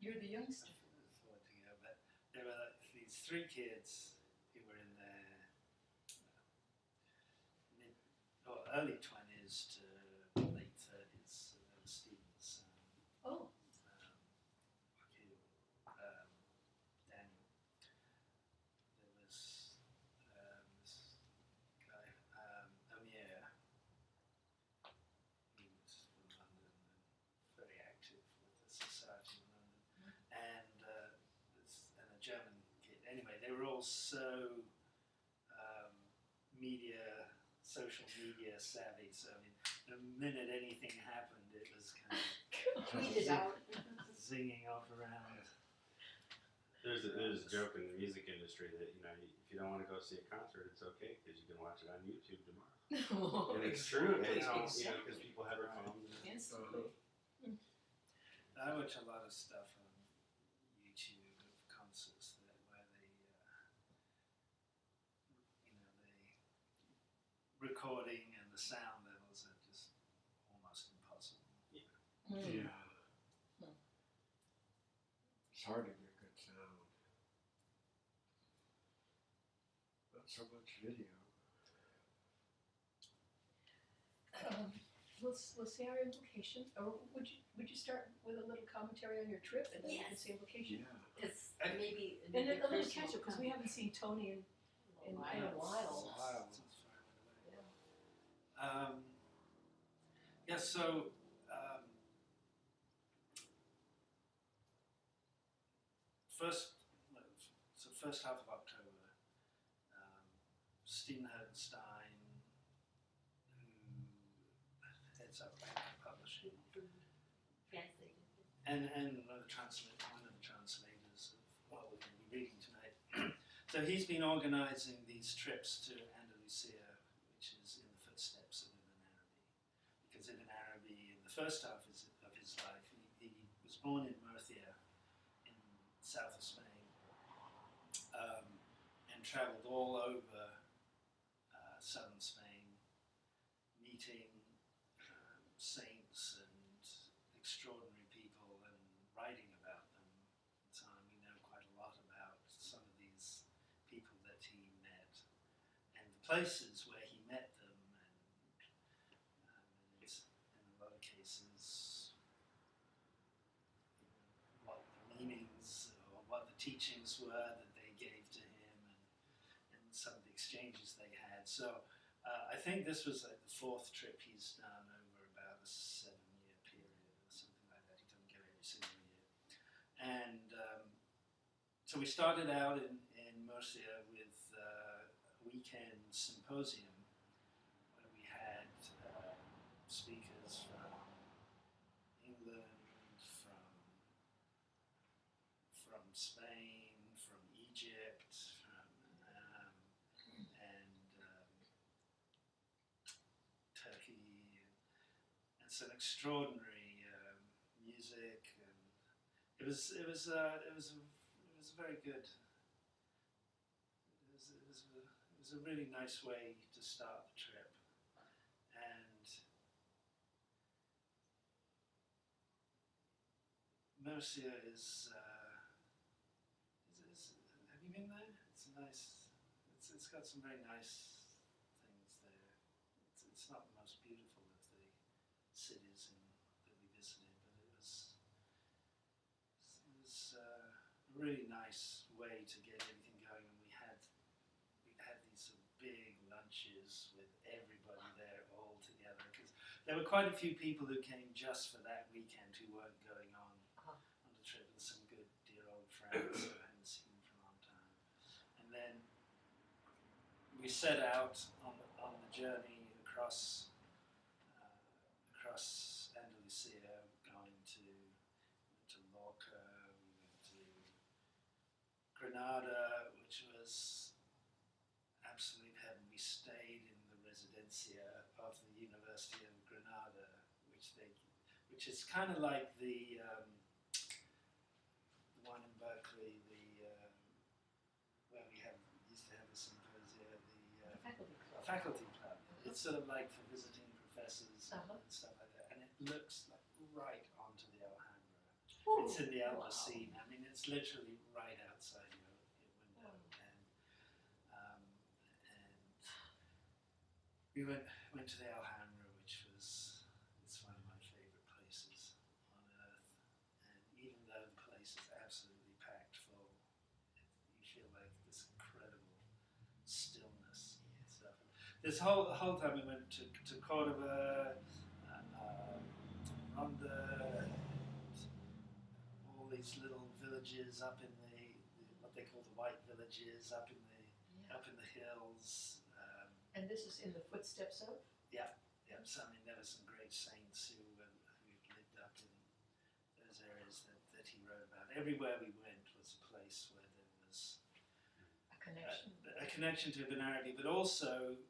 You're the youngster. Forward to go, but there were these three kids who were in their mid or early 20s to late 30s. Stephen's Oh. Daniel. There was this guy, Amir. He was from London and very active with the society in London, and a German kid. Anyway, they were all so social media savvy. So I mean, the minute anything happened, it was kind of tweeted out, zinging off around. There's a joke in the music industry that if you don't want to go see a concert, it's okay because you can watch it on YouTube tomorrow. And it's true, because people have their phones. Instantly. I watch a lot of stuff on YouTube of concerts where they recording and the sound levels are just almost impossible. Yeah. It's hard to get good sound. Not so much video. Let's see our implications. Or would you start with a little commentary on your trip and then we can see implications? Yeah. It's maybe And then a little catch up because we haven't seen Tony in a while. So first half of October, Stephen Herdenstein, who heads up Publishing, and one of the translators of what we're going to be reading tonight. So he's been organising these trips to Andalusia, which is in the footsteps of Ibn Arabi. Because Ibn Arabi, in the first half of his life, he was born in Murcia, in south of Spain, and travelled all over southern Spain, meeting saints and extraordinary people and writing about them. So we know quite a lot about some of these people that he met and the places where he met them, and it's, in a lot of cases, what the meanings or what the teachings were that they gave to him, and some of the exchanges they had. So I think this was like the fourth trip he's done over about a 7-year period or something like that. He doesn't go every single year. And so we started out in Murcia with a weekend symposium where we had speakers from England, from Spain, from Egypt, Turkey, and some extraordinary music, and it was a very good. It was a really nice way to start the trip, and Murcia is. Have you been there? It's nice. It's got some very nice things there. It's not the most beautiful of the cities that we visited, but it was a really nice way to get everything going. And we had these sort of big lunches with everybody there all together, because there were quite a few people who came just for that weekend who weren't going on the trip, and some good dear old friends who I hadn't seen for a long time. And then we set out on the journey across Andalusia, going to Lorca, we went to Granada, which was absolute heaven. We stayed in the residencia of the University of Granada, which is kind of like the one in Berkeley, where we used to have the symposia, the faculty club. It's sort of like for visiting professors and stuff like that, and it looks like right onto the Alhambra. It's in the Albaicin. I mean, it's literally right outside your window. And we went to the Alhambra, which was it's one of my favorite places on earth. And even though the place is absolutely packed full, you feel like this incredible stillness and stuff. This whole time we went to Cordoba, Ronda, all these little villages up in what they call the White Villages, up in the hills. And this is in the footsteps of? Yeah. So I mean, there were some great saints who lived up in those areas that he wrote about. Everywhere we went was a place where there was a connection to Ibn Arabi, but also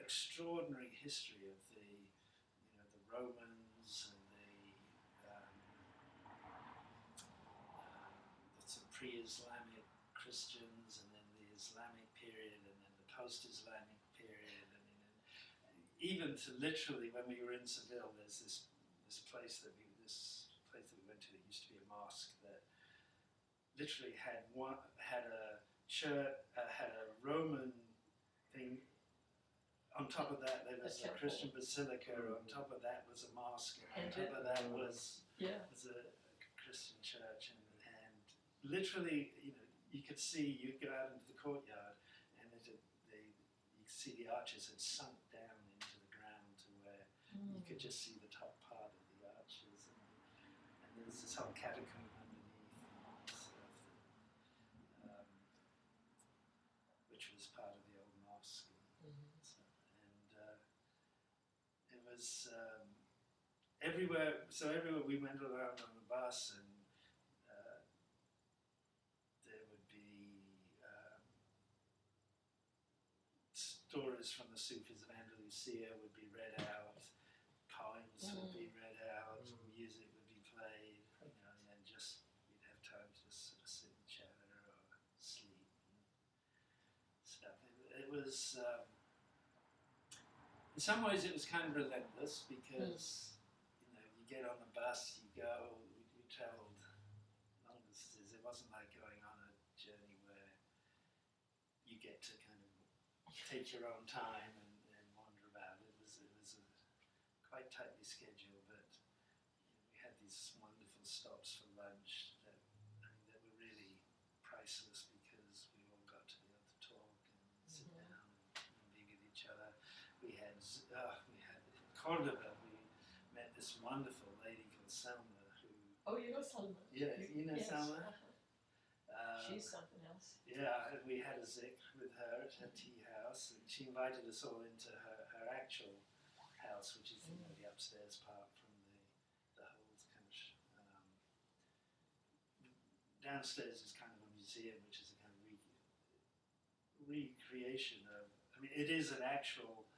extraordinary history of the Romans and the sort of pre-Islamic Christians, and then the Islamic period, and then the post-Islamic period. I mean, and even to literally, when we were in Seville, there's this place that we went to that used to be a mosque that literally had a church, had a Roman thing. On top of that, there was a Christian basilica. On top of that was a mosque. And on top of that was a Christian church. And literally, you could see, you'd go out into the courtyard, and you could see the arches had sunk down into the ground to where you could just see the top part of the arches. And there was this whole catacomb underneath and stuff, which was part of the old mosque. It was everywhere. So everywhere we went around on the bus, and there would be stories from the Sufis of Andalusia would be read out, poems would be read out, music would be played, and just we'd have time to just sort of sit and chatter or sleep and stuff. It was. In some ways, it was kind of relentless because you get on the bus, you go, we travelled long distances. It wasn't like going on a journey where you get to kind of take your own time and wander about. It was quite tightly scheduled, but we had these wonderful stops for lunch that were really priceless because we all got to be able to talk and sit down and be with each other. We had in Cordoba, we met this wonderful lady called Selma who... Oh, you know Selma? Yeah, you know Selma? She's something else. Yeah, and we had a zikr with her at her tea house, and she invited us all into her actual house, which is the upstairs part from the whole kind of... downstairs is kind of a museum, which is a kind of recreation of... I mean, it is an actual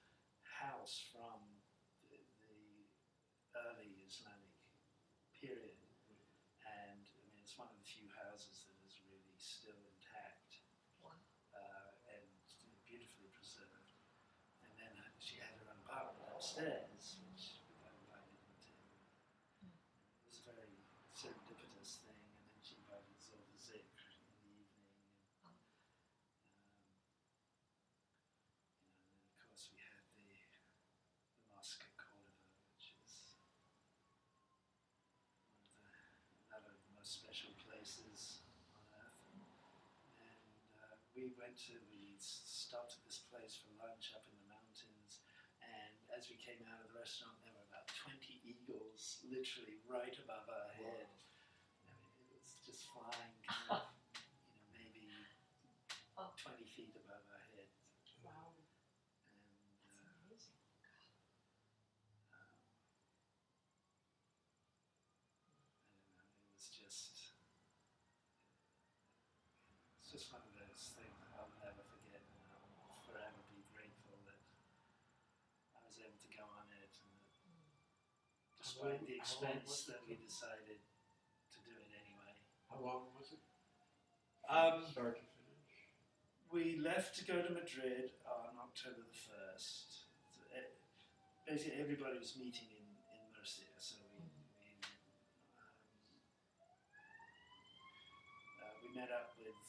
house from the early Islamic period, and I mean it's one of the few houses that is really still intact. Wow. And beautifully preserved. And then she had her own apartment upstairs, which we got invited into. It was a very serendipitous thing, and then she invited us all to zikr in the evening. And then of course we had the mosque at Cordoba, which is another of the most special places on earth. And we stopped at this place for lunch up in the mountains, and as we came out of the restaurant, there were about 20 eagles literally right above our head. I mean, it was just flying kind of, maybe 20 feet above our head. Wow. And That's amazing. I don't know, it was just, it's just one of those things I'll never forget, and I'll forever be grateful that I was able to go on it, and that despite the expense that we decided to do it anyway. How long was it? Start to finish? We left to go to Madrid on October the 1st. Basically everybody was meeting in Murcia, so we with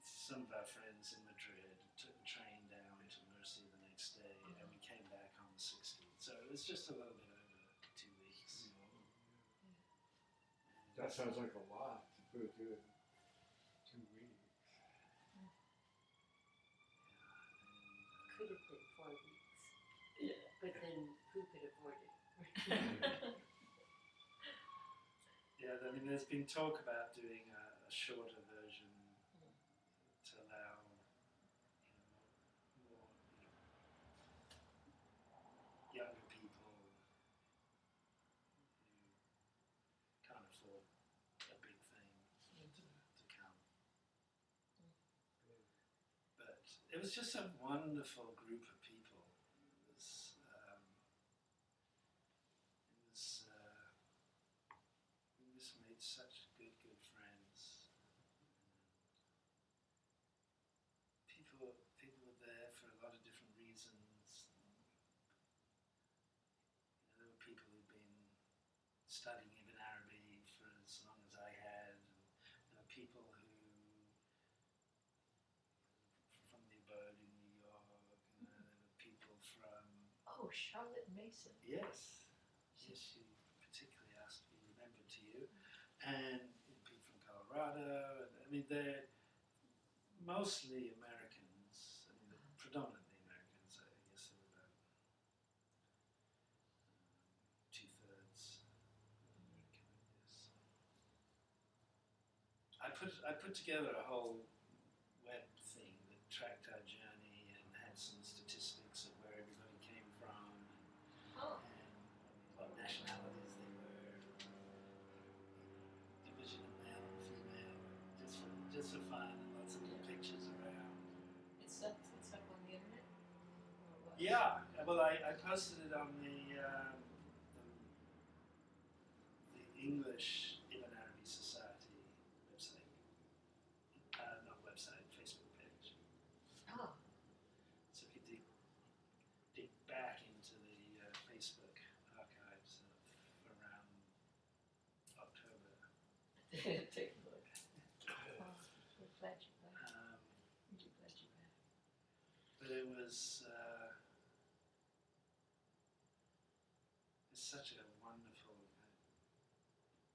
some of our friends in Madrid, took the train down to Murcia the next day, and we came back on the 16th. So it was just a little bit over 2 weeks. That sounds like a lot to put through 2 weeks. Could have been 4 weeks. But then who could afford it? Yeah, I mean, there's been talk about doing a shorter version to allow, more, younger people who can't afford a big thing to come. But it was just a wonderful group of people. We just made such good friends. People were there for a lot of different reasons. There were people who'd been studying Ibn Arabi for as long as I had. And there were people who from the abode in New York. And there were people from Charlotte Mason. yes, she particularly asked to be remembered to you, and people from Colorado. And, I mean, they're mostly Americans. I mean, predominantly Americans. I guess there were about 2/3 American. I guess I put together a whole web thing that tracked our journey and had some statistics of where everybody came from. Oh. And what nationalities they were, division of male and female, just for fun, and lots of little pictures around. It's up on the internet? Or what? Yeah, well, I posted it on the English Ibn Arabi Society website, not website, Facebook page. Oh. So if you dig back into the Facebook archives of around October. Take a look. Oh, we're glad you're back. Really glad you're back. But it was it's such a wonderful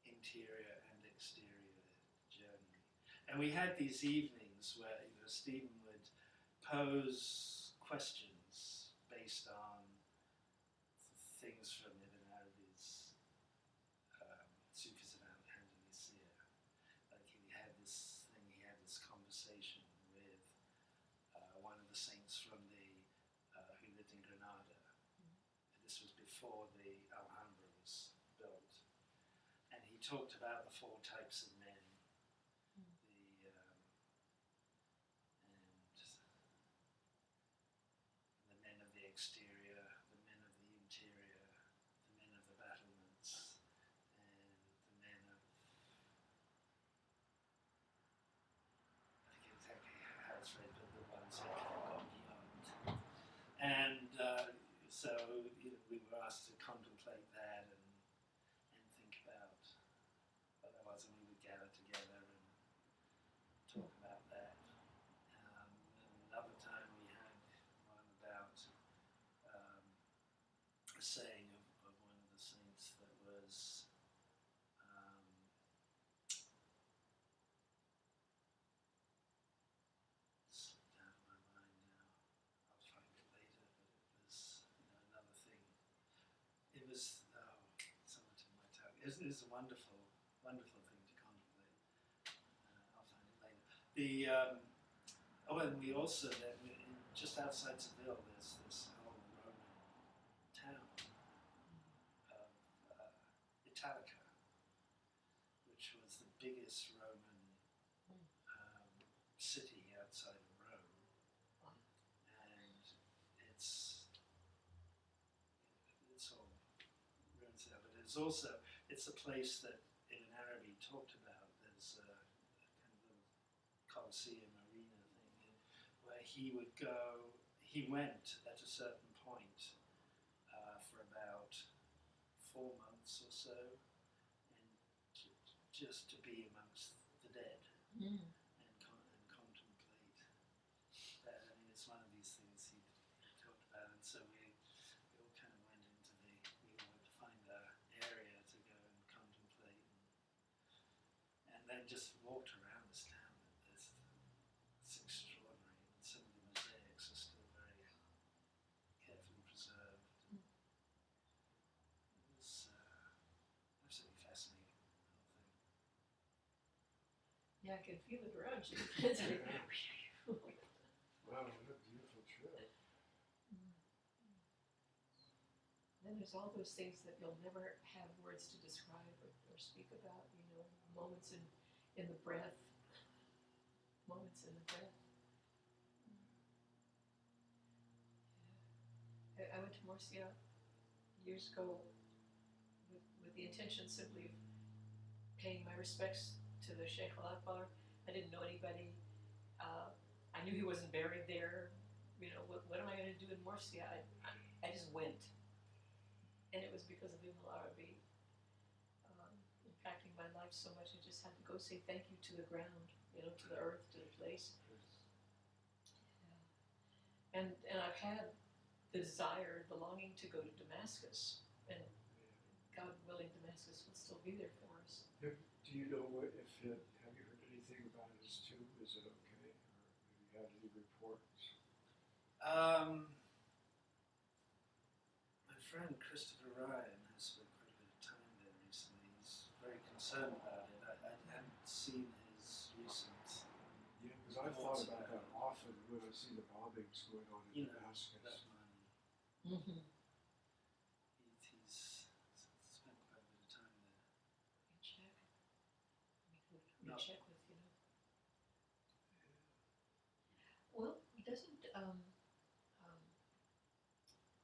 interior and exterior journey. And we had these evenings where Stephen would pose questions based on things from Ibn Arabi's Sufism and Inayatiyya. Like he had this conversation with one of the saints from who lived in Granada. And this was before the Alhambra was built. And he talked about the 4 types of men. The men of the exterior, the men of the interior, the men of the battlements, and the men of, I forget exactly how it's read, but the ones who have gone beyond. And so we were asked to contemplate that and think about what that was, and we would gather together and talk about that. And another time we had one about a saying of one of the saints that was slipped out of my mind now. I'll find it later, but it was another thing. It was somewhat in my tongue. It was a wonderful thing to contemplate. I'll find it later. And we also just outside Seville, there's this whole Roman town of Italica, which was the biggest Roman city outside of Rome, and it's all ruins there. But it's a place that Ibn Arabi talked about. There's a kind of little Colosseum arena thing where he would go. He went at a certain point for about 4 months or so, and just to be amongst the dead, and just walked around this town. It's extraordinary. And some of the mosaics are still very carefully preserved. It's absolutely fascinating, the whole thing. Yeah, I can feel it around you. Wow, what a beautiful trip. Then there's all those things that you'll never have words to describe or speak about, you know, moments in the breath. Moments in the breath. I went to Murcia years ago with the intention simply of paying my respects to the Sheikh al-Akbar. I didn't know anybody. I knew he wasn't buried there. You know, what am I going to do in Murcia? I just went. And it was because of Arabi impacting my life so much. I just had to go say thank you to the ground, you know, to the earth, to the place. Yeah. And I've had the desire, the longing to go to Damascus, and God willing, Damascus will still be there for us. Do you know have you heard anything about his tomb? Is it okay, or have you had any reports? My friend Christopher Ryan has spent quite a bit of time there recently. He's very concerned about it. I hadn't seen his recent. Yeah, because I've thought about that often when I see the bombings going on in Damascus. That money. Mm-hmm. He's spent quite a bit of time there. We check. We No. check with, you know. Well, doesn't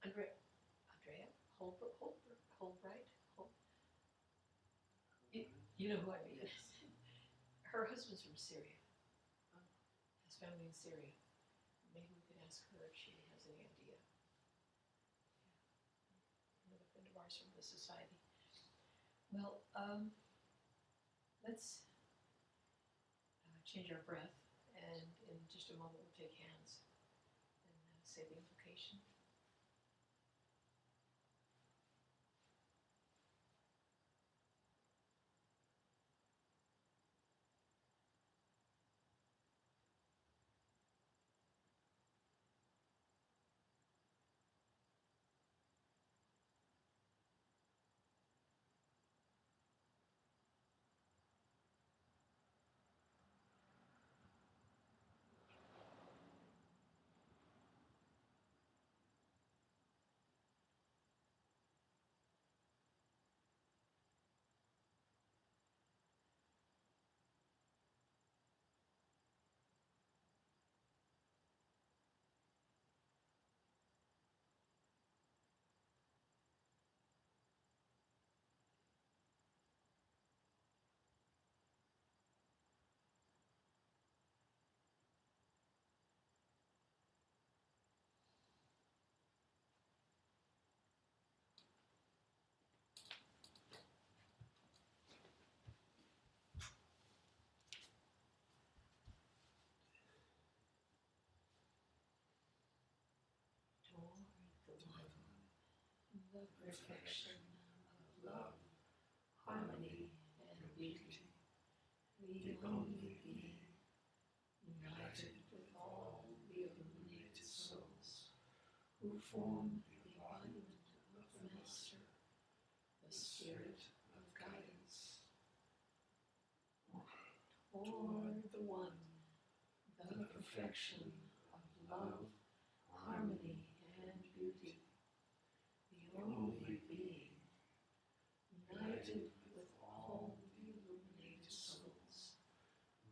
Andrea Holbright? You know who I mean. Yes. Her husband's from Syria. His family in Syria. Maybe we could ask her if she has any idea. Another friend of ours from the society. Well, let's change our breath, and in just a moment we'll take hands and say the invocation. The perfection of love, harmony, and beauty, the only being, united with all the illuminated souls, who form the embodiment of the Master, the Spirit of guidance, toward the One, the perfection of love, harmony, and beauty, the only being, united with all the illuminated souls,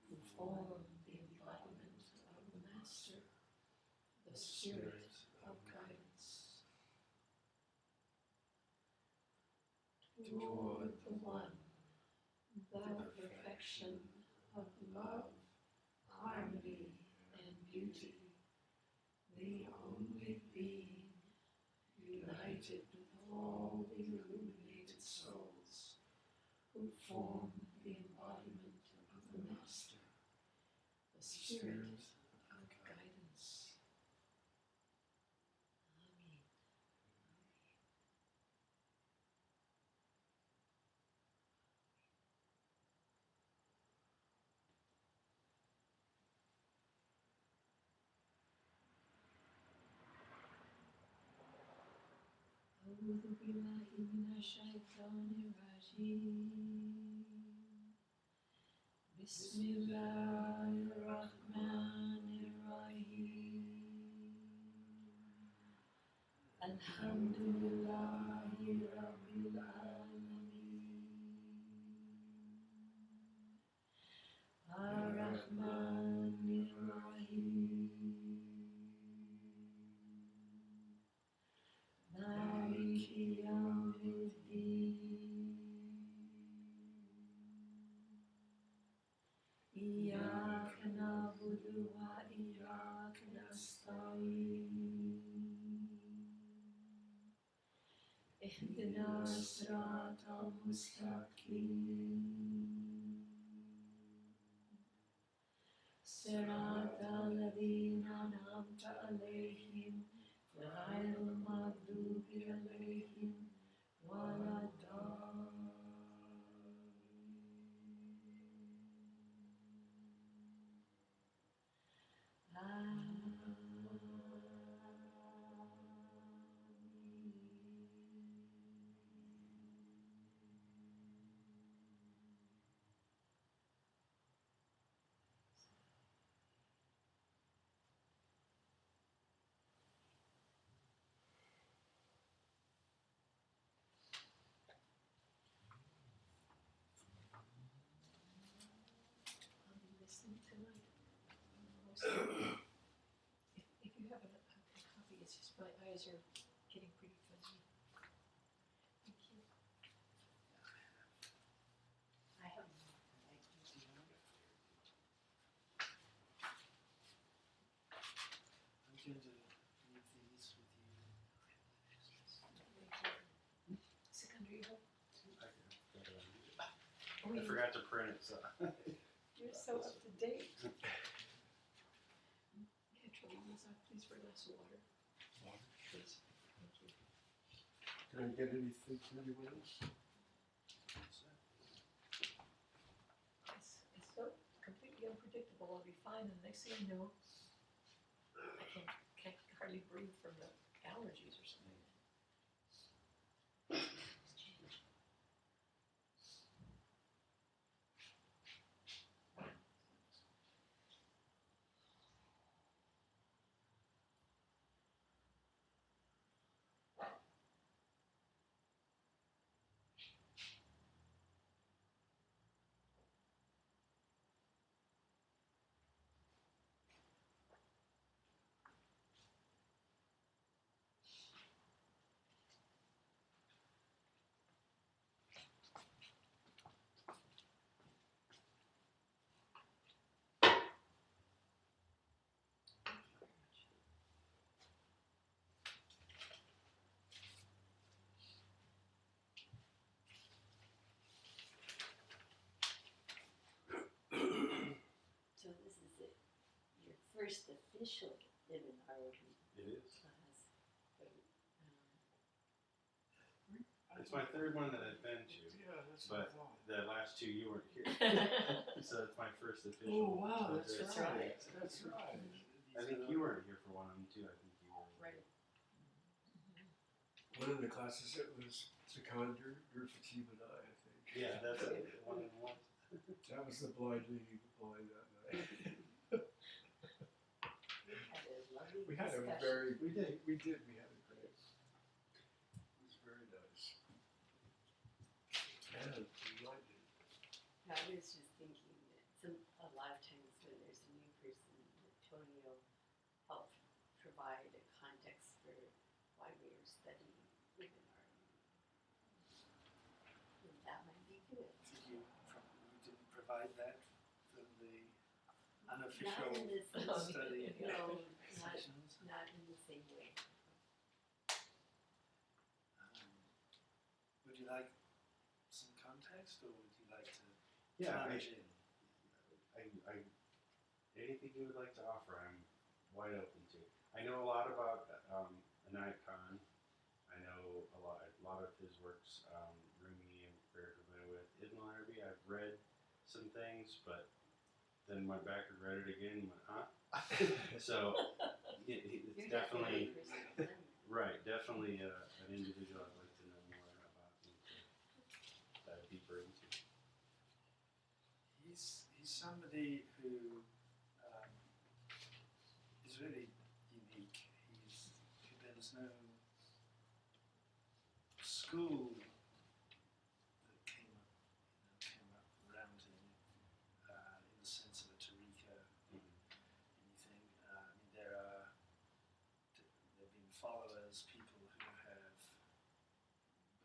who form the embodiment of the Master, the Spirit of guidance. Toward the One, the perfection of love, harmony, and beauty, the only being, united with all the illuminated souls, who form the embodiment of the Master, the Spirit of guidance. Amen. أعوذ بالله من الشيطان الرجيم بسم الله الرحمن الرحيم الحمد لله رب العالمين الرحمن الرحيم مالك يوم الدين إياك نعبد وإياك نستعين اهدنا الصراط المستقيم صراط الذين أنعمت عليهم غير المغضوب عليهم ولا الضالين I'll be listening tonight. If you have a copy, it's just my eyes are getting pretty fuzzy. Thank you. I have I'm going to leave these with you. Secondary hope. I forgot to print it, so. You're so up to date. Yeah, Charlie, please for a glass of water. Please. Thank you. Can I get anything from anyone else? It's so completely unpredictable. I'll be fine, and the next thing I know, I can't hardly breathe from the allergies or something. So this is it. Your first official live in Arabi It is. class. But, It's my third one that I've been to, Yeah, that's what I but thought. the last two you weren't here. So it's my first official. Oh, wow, one. that's right. That's right. I think you weren't here for one of them too. I think you were. right. One of the classes, it was Sikander, Fatima and I think. Yeah, that's one of the ones. That was the blind leading the blind that night. We had a lovely We had a discussion. very, we had a great, it was very nice. And enlightening. I was just thinking that a lot of times when there's a new person, Antonio helped provide a context for why we are studying women art. And that might be good. You didn't provide that for the unofficial Not in this study no, sessions? not in the same way. Would you like some context, or would you like to Yeah, plunge in? Anything you would like to offer, I'm wide open to. I know a lot about Inayatiyya. I know a lot of his works. Rumi, I'm very familiar with. Ibn Arabi, I've read some things, but then went back and read it again and went, huh? So it's You're definitely definitely a person. right. Definitely an an individual I'd like to know more about and to dive deeper into. He's somebody who is really unique. There's no school that came up around him in the sense of a tariqa or anything. I mean, there've been followers, people who have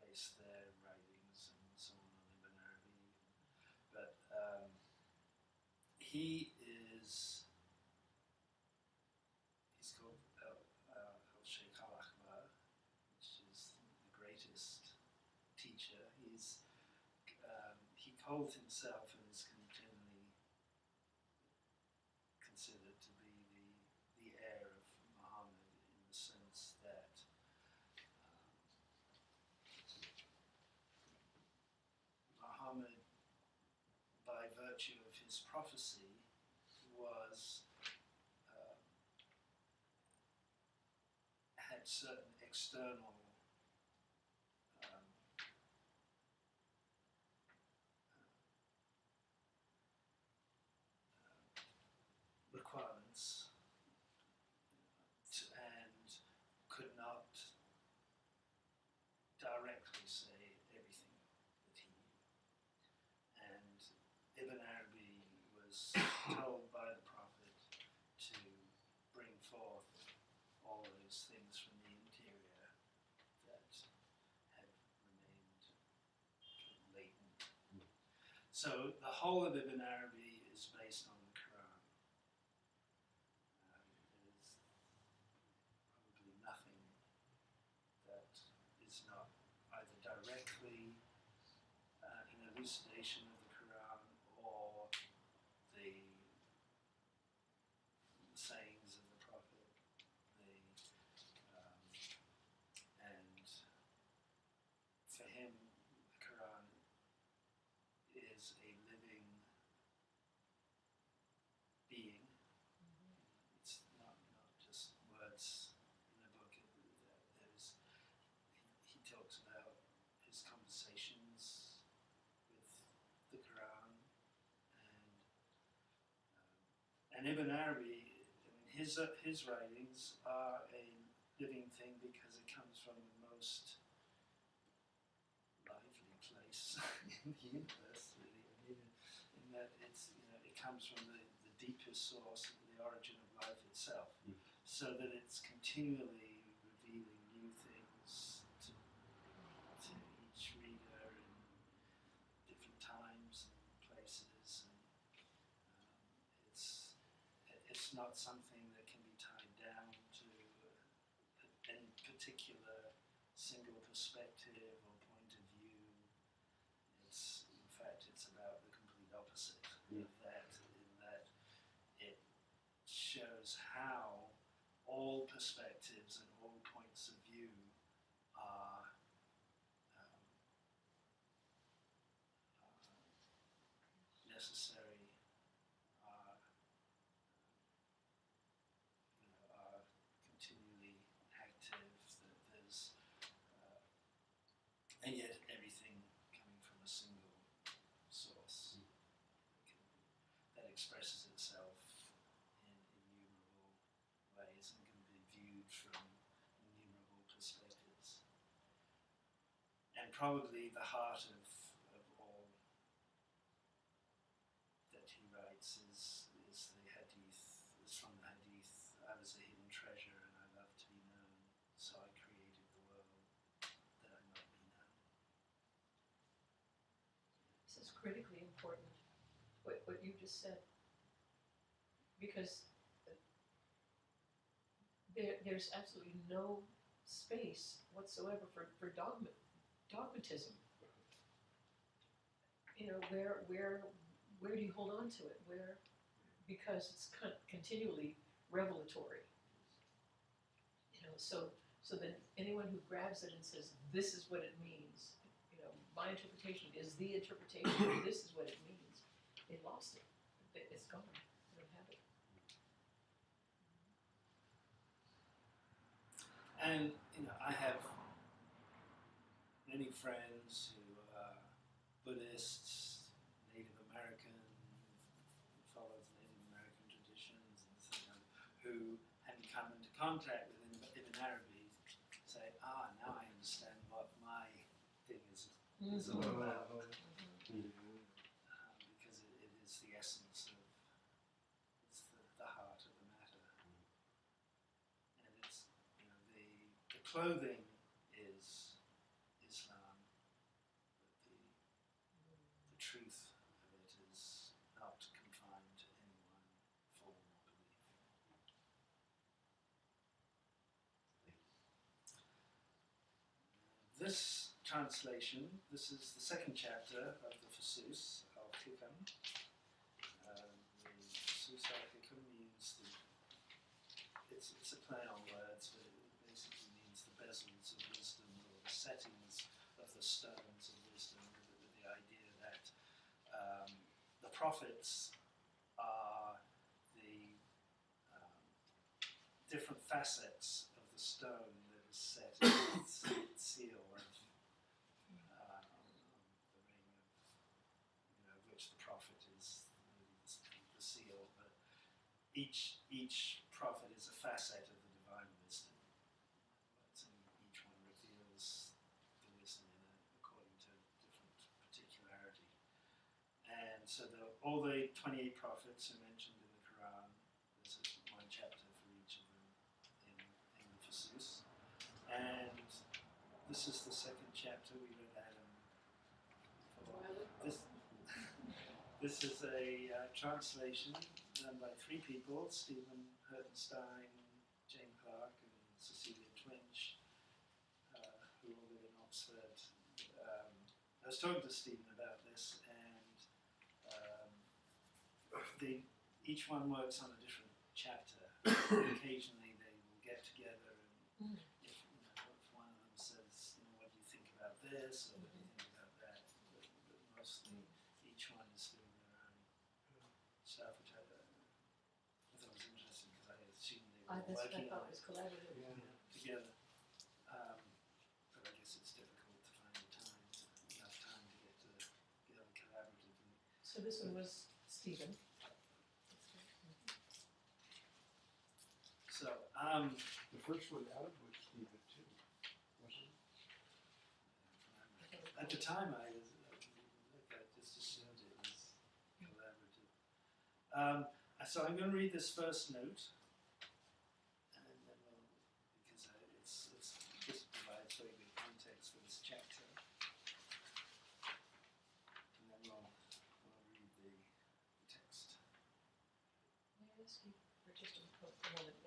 based their writings and so on Ibn Arabi, but he's called Sheikh al-Akbar, which is the greatest teacher. He called himself and is generally considered to be the heir of Muhammad in the sense that Muhammad, by virtue of his prophecy, had certain external requirements and could not directly say everything that he knew. And Ibn Arabi was told by the Prophet to bring forth all those things from the interior that had remained latent. So the whole of Ibn Arabi is based on the Quran. There's probably nothing that is not either directly an elucidation of the Quran or the sayings of the Prophet. And for him, the Quran is a living being. It's not just words in a book. He talks about his conversations with the Quran, and Ibn Arabi, I mean, his writings are a living thing because it comes from the most lively place in the universe, really. I mean, in that it comes from the deepest source, the origin of life itself, so that it's continually revealing new things to each reader in different times and places, and it's not something that can be tied down to any particular single perspective or point of view. In fact, it's about the complete opposite of that, in that it shows how all perspectives and all points of view are necessary, are continually active, that there's and yet everything coming from a single source that expresses itself in innumerable ways and can be viewed from innumerable perspectives. And probably the heart of all that he writes is the hadith, is from the hadith, I was a hidden treasure and I love to be known, so I created the world that I might be known. This is critically important, what you just said, because there's absolutely no space whatsoever for dogmatism. You know, where do you hold on to it? Because it's continually revelatory. You know, so then anyone who grabs it and says, this is what it means, you know, my interpretation is the interpretation, this is what it means, they lost it. It's gone. They don't have it. And, you know, I have many friends who are Buddhists, Native American, follows Native American traditions, and so on, who hadn't come into contact with Ibn Arabi, say, now I understand what my thing is all about. Because it is the essence of, it's the heart of the matter. And it's, the clothing is Islam, but the truth of it is not confined to any one form or belief. This translation, this is the second chapter of the Fusus al-Hikam. The Fusus al-Hikam means it's a play on words, but it basically means the bezels of wisdom, or the settings of the stones of wisdom, with the idea that the prophets are the different facets of the stone that is set in its seal of the ring of which the prophet is the seal, but each prophet is a facet of the divine wisdom. And each one reveals the wisdom according to different particularity. And so all the 28 prophets are mentioned in the Quran. There's one chapter for each of them in the Fusus. And this is the second chapter. We read Adam. This is a translation done by three people: Stephen Hertenstein, Jane Clark, and Cecilia Twinch, who all live in Oxford. I was talking to Stephen about this, and each one works on a different chapter. Occasionally they will get together, and if one of them says, what do you think about this, or what do you think about that, but mostly each one is doing their own stuff, which I thought was interesting, because I assumed they were That's what I working thought on was collaborative. together. But I guess it's difficult to find enough time to get together collaboratively. So this one was Stephen. So, The first one out of which Stephen too, wasn't it? at the time I just assumed it was collaborative. So I'm going to read this first note, and then because this provides very good context for this chapter, and then we'll read the text. May I ask you for just a moment?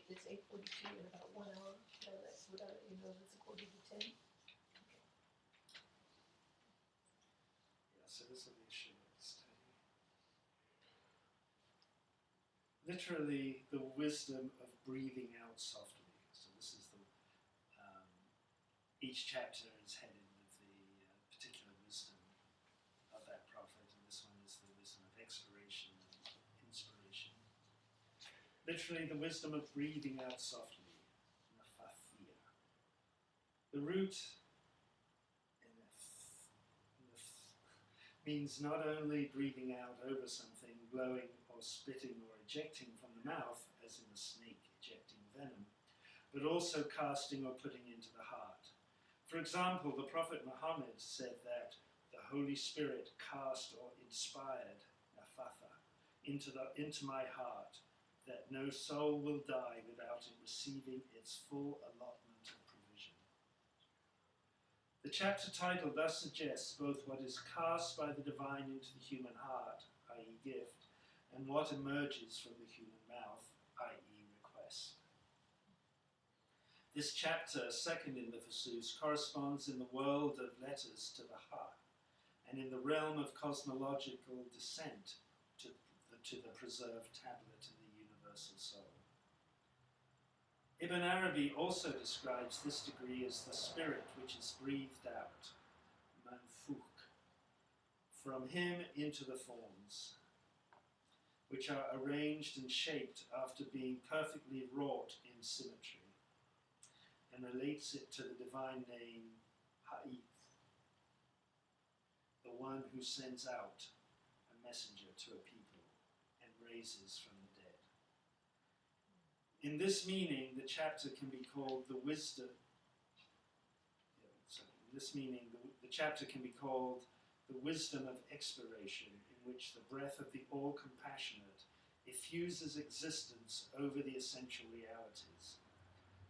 It's 8:42 in about 1 hour. Would I let you know that's a quarter to 10? Yeah, so this will be a short study. Literally, the wisdom of breathing out softly. So this is each chapter is headed with the particular wisdom of that prophet, and this one is the wisdom of expiration and inspiration. Literally, the wisdom of breathing out softly. Inayatiyya. The root means not only breathing out over something, blowing or spitting or ejecting from the mouth, as in a snake ejecting venom, but also casting or putting into the heart. For example, the Prophet Muhammad said that the Holy Spirit cast or inspired nafatha into my heart, that no soul will die without it receiving its full allotment of provision. The chapter title thus suggests both what is cast by the divine into the human heart, i.e. gift, and what emerges from the human mouth, i.e. request. This chapter, second in the Fusus, corresponds in the world of letters to the heart, and in the realm of cosmological descent to the preserved tablet of the universal soul. Ibn Arabi also describes this degree as the spirit which is breathed out, manfukh, from him into the forms, which are arranged and shaped after being perfectly wrought in symmetry, and relates it to the divine name Ha'ith, one who sends out a messenger to a people and raises from the dead. In this meaning, the chapter can be called the wisdom. In this meaning, the chapter can be called the wisdom of expiration, in which the breath of the all-compassionate effuses existence over the essential realities,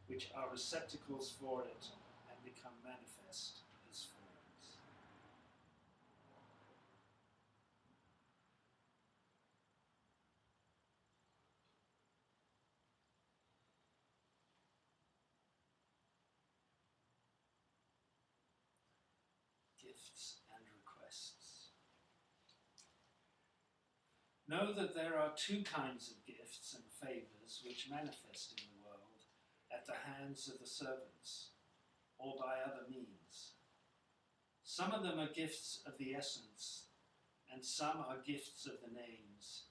which are receptacles for it and become manifest as forms. Gifts and requests. Know that there are two kinds of gifts and favours which manifest in the world at the hands of the servants, or by other means. Some of them are gifts of the essence, and some are gifts of the names,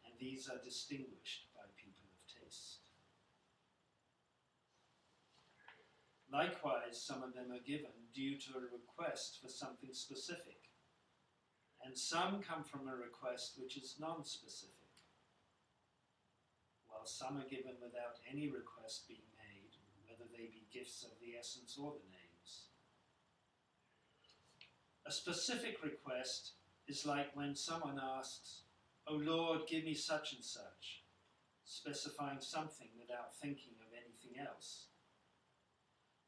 and these are distinguished by people of taste. Likewise, some of them are given due to a request for something specific, and some come from a request which is non-specific, while some are given without any request being made, whether they be gifts of the essence or the names. A specific request is like when someone asks, "O Lord, give me such and such," specifying something without thinking of anything else.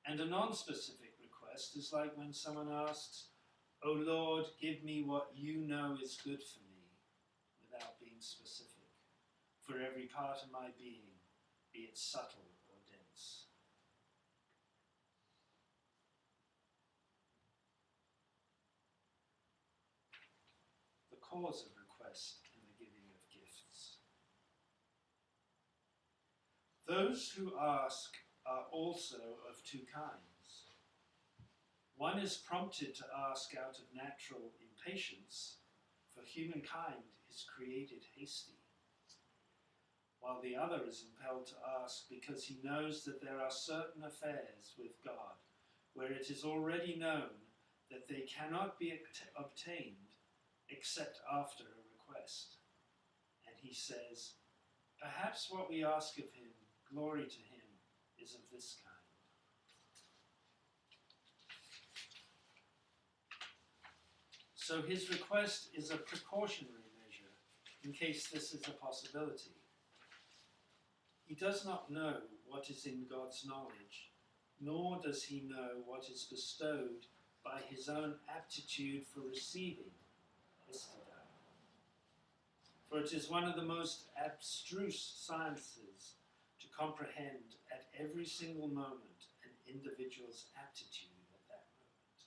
And a non-specific request is like when someone asks, "O Lord, give me what you know is good for me," without being specific, for every part of my being, be it subtle or dense. The cause of request and the giving of gifts. Those who ask are also of two kinds. One is prompted to ask out of natural impatience, for humankind is created hasty, while the other is impelled to ask because he knows that there are certain affairs with God where it is already known that they cannot be obtained except after a request. And he says, perhaps what we ask of him, glory to him, is of this kind. So his request is a precautionary measure in case this is a possibility. He does not know what is in God's knowledge, nor does he know what is bestowed by his own aptitude for receiving, for it is one of the most abstruse sciences to comprehend at every single moment an individual's aptitude at that moment.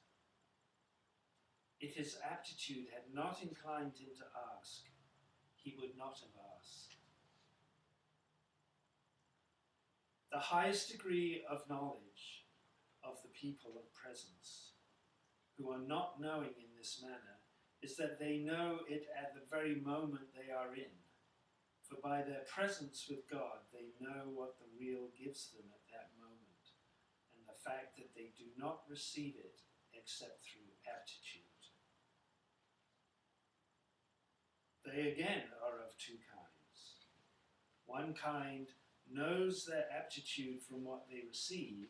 If his aptitude had not inclined him to ask, he would not have asked. The highest degree of knowledge of the people of presence, who are not knowing in this manner, is that they know it at the very moment they are in. For by their presence with God, they know what the real gives them at that moment, and the fact that they do not receive it except through aptitude. They again are of two kinds. One kind knows their aptitude from what they receive,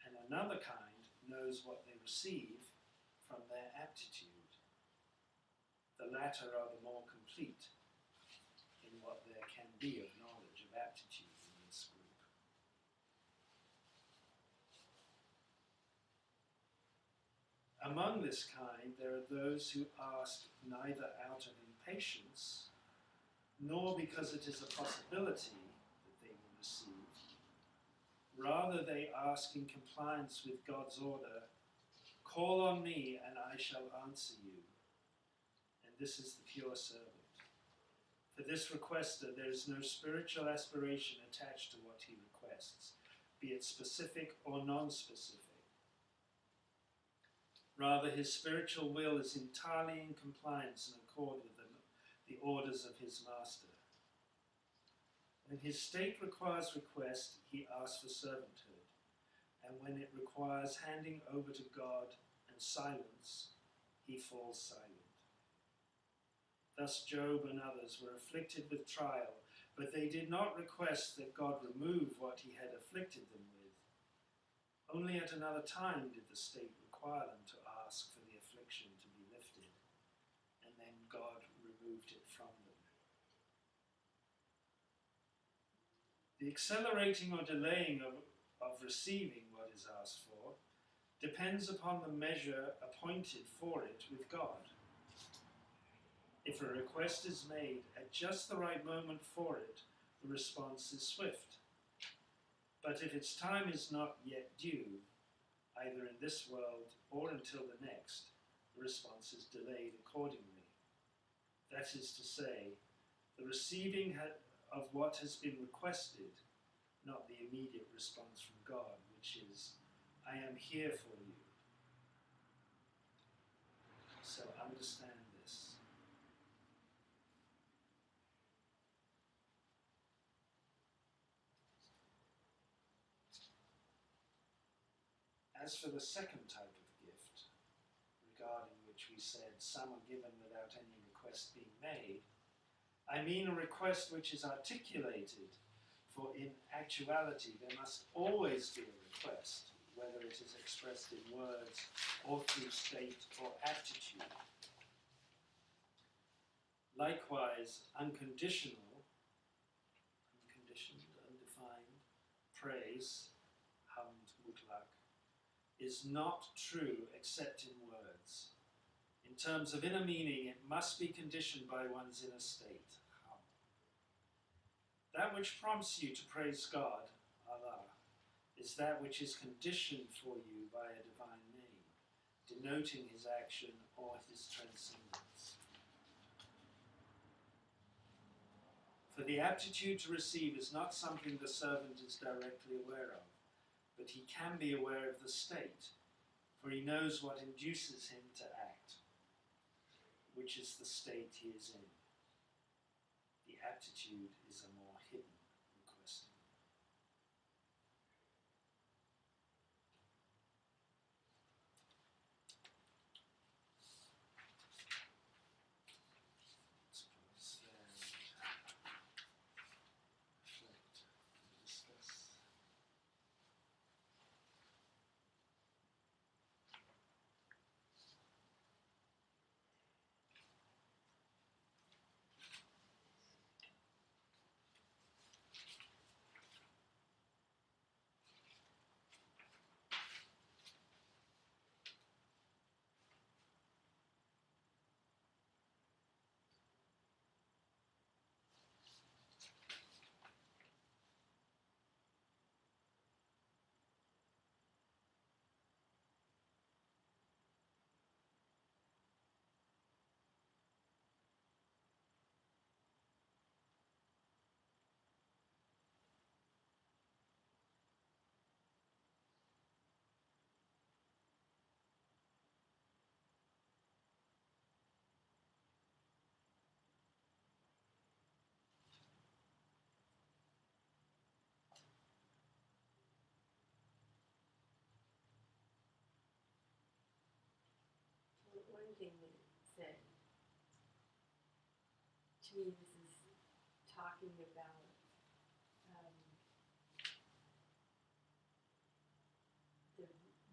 and another kind knows what they receive from their aptitude. The latter are the more complete in what there can be of knowledge of aptitude in this group. Among this kind, there are those who ask neither out of impatience, nor because it is a possibility that they will receive. Rather, they ask in compliance with God's order, "Call on me, and I shall answer you." And this is the pure servant. For this requester, there is no spiritual aspiration attached to what he requests, be it specific or non-specific. Rather, his spiritual will is entirely in compliance and accord with the orders of his master. When his state requires request, he asks for servanthood. And when it requires handing over to God and silence, he falls silent. Thus Job and others were afflicted with trial, but they did not request that God remove what he had afflicted them with. Only at another time did the state require them to ask for the affliction to be lifted, and then God removed it from them. The accelerating or delaying of receiving what is asked for depends upon the measure appointed for it with God. If a request is made at just the right moment for it, the response is swift. But if its time is not yet due, either in this world or until the next, the response is delayed accordingly. That is to say, the receiving of what has been requested, not the immediate response from God, which is, I am here for you. So understand this. As for the second type of gift, regarding which we said some are given without any request being made, I mean a request which is articulated, for in actuality there must always be a request, whether it is expressed in words or through state or attitude. Likewise, unconditional, unconditioned, undefined praise, hamd mutlaq, is not true except in words. In terms of inner meaning, it must be conditioned by one's inner state. That which prompts you to praise God, Allah, is that which is conditioned for you by a divine name, denoting his action or his transcendence. For the aptitude to receive is not something the servant is directly aware of, but he can be aware of the state, for he knows what induces him to act, which is the state he is in. The aptitude is a more hidden requesting. Let's pause there and reflect and discuss. One thing that it said, to me this is talking about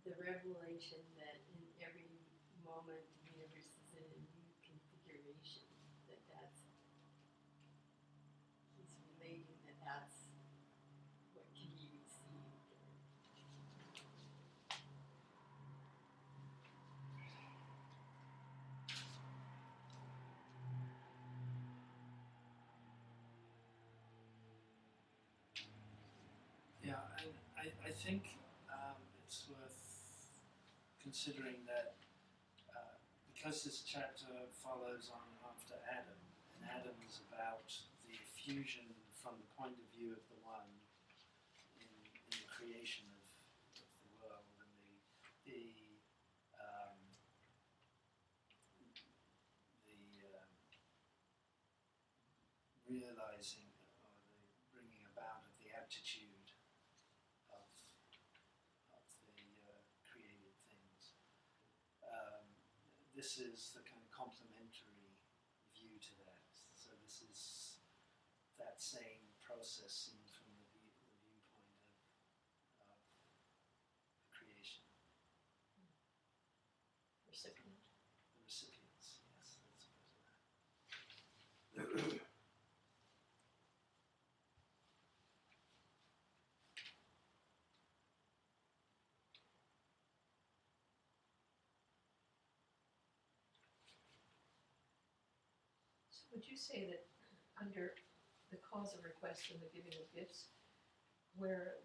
the revelation that in every moment the universe is in a new configuration, that's he's relating that's what can be received. Yeah, I think it's worth considering that because this chapter follows on after Adam, and Adam is about the fusion from the point of view of the one in the creation of the world and the realizing or the bringing about of the aptitude of the created things. this is the kind of complementary view to that. So this is that same process seen from the viewpoint of creation. Recipient. The recipients, yes, that's a better. So would you say that under the cause of request and the giving of gifts, where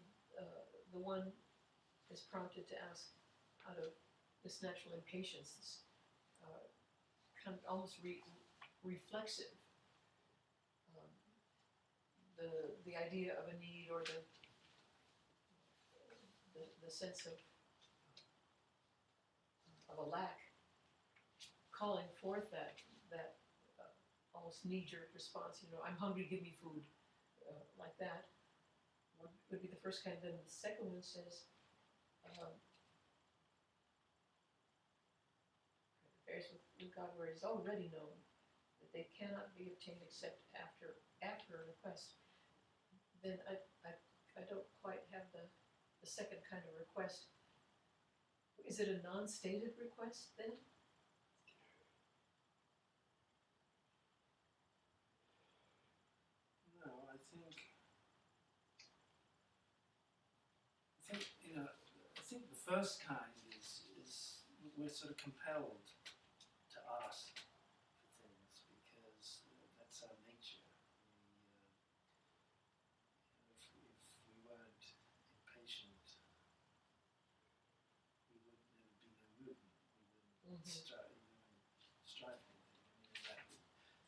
the one is prompted to ask out of this natural impatience, this kind of almost reflexive, the idea of a need or the sense of a lack, calling forth that almost knee-jerk response. I'm hungry, give me food, like that would be the first kind. Then the second one says, affairs with God, where it is already known that they cannot be obtained except after a request. Then I don't quite have the second kind of request. Is it a non-stated request then? No, I think the first kind is we're sort of compelled to ask for things because that's our nature. If we weren't impatient, we wouldn't be no movement. We wouldn't strive anything.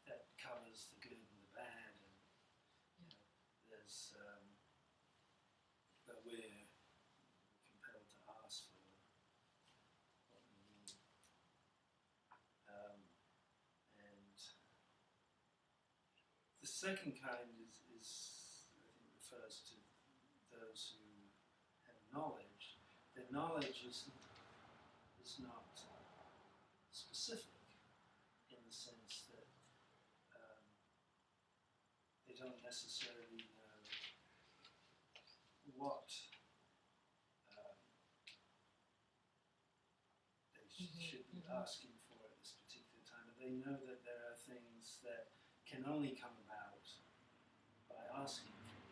That covers the good and the bad, and there's but we're compelled to ask for what we need, and the second kind is I think refers to those who have knowledge. Their knowledge is not specific in the sense that they don't necessarily know what they should be asking for at this particular time. But they know that there are things that can only come about by asking for them.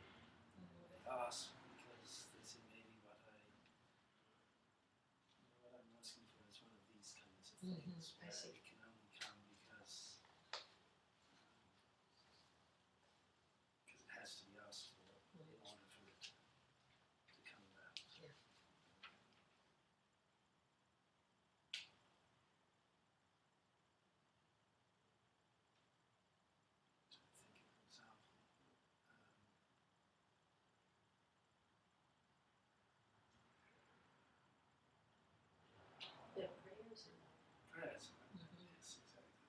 They ask because they say maybe what I'm asking for is one of these kinds of things. I see. It can only come because it has to be asked for in order for it to come about. Yeah. To think of an example. Their prayers and Prayers. Yes, exactly.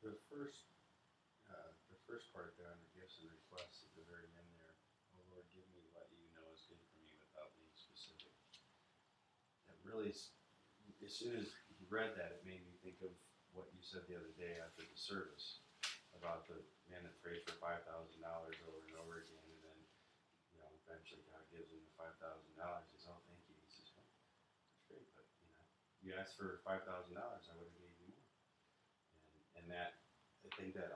The first part there under gifts and requests at the very end there, oh Lord, give me what you know is good for me without being specific. It really, as soon as you read that, it made me think of what you said the other day after the service about the man that prayed for $5,000 over and over again, and then eventually God gives him the $5,000. He says, "Oh, thank you." He says, "Well, that's great, but you asked for $5,000, I would have gave you more." And that, I think that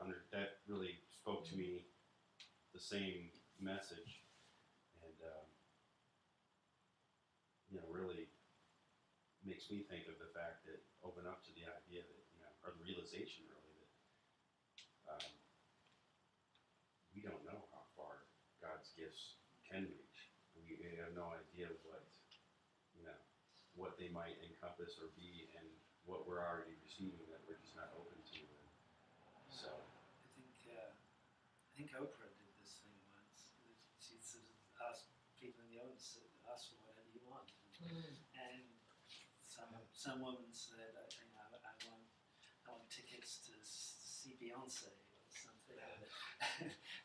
really spoke to me the same message, and really makes me think of the fact that open up to the idea that or the realization really that we don't know how far God's gifts can reach. We have no idea what they might encompass or be, and what we're already receiving that we're just not open to. And so I think Oprah did this thing once. She sort of asked people in the audience, ask for whatever you want, and some woman said, I want tickets to see Beyonce or something.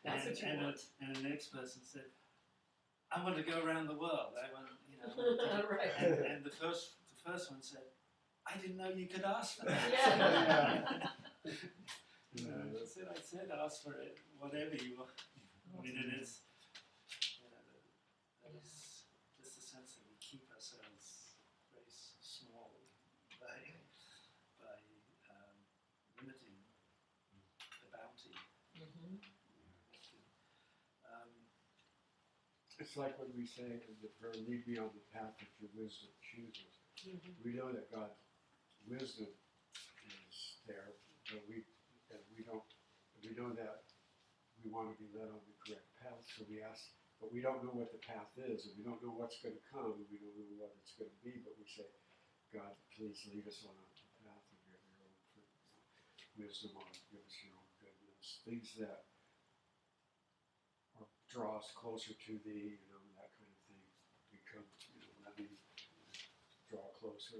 That's what you want. And the next person said, I want to go around the world. I want, you know, Right. and the first one said, I didn't know you could ask for that. Yeah. You know, I said ask for it, whatever you want. I mean, it is, you know, that is just the sense that we keep ourselves very small by limiting the bounty. Mm-hmm. It's like when we say in the prayer, lead me on the path that your wisdom chooses. Mm-hmm. We know that God's wisdom is there, but we know that we want to be led on the correct path, so we ask, but we don't know what the path is, and we don't know what's going to come, and we don't know what it's going to be, but we say, God, please lead us on the path of your own wisdom, or give us your own goodness, things that draw us closer to thee, you know, that kind of thing. Become, you know, let me draw closer.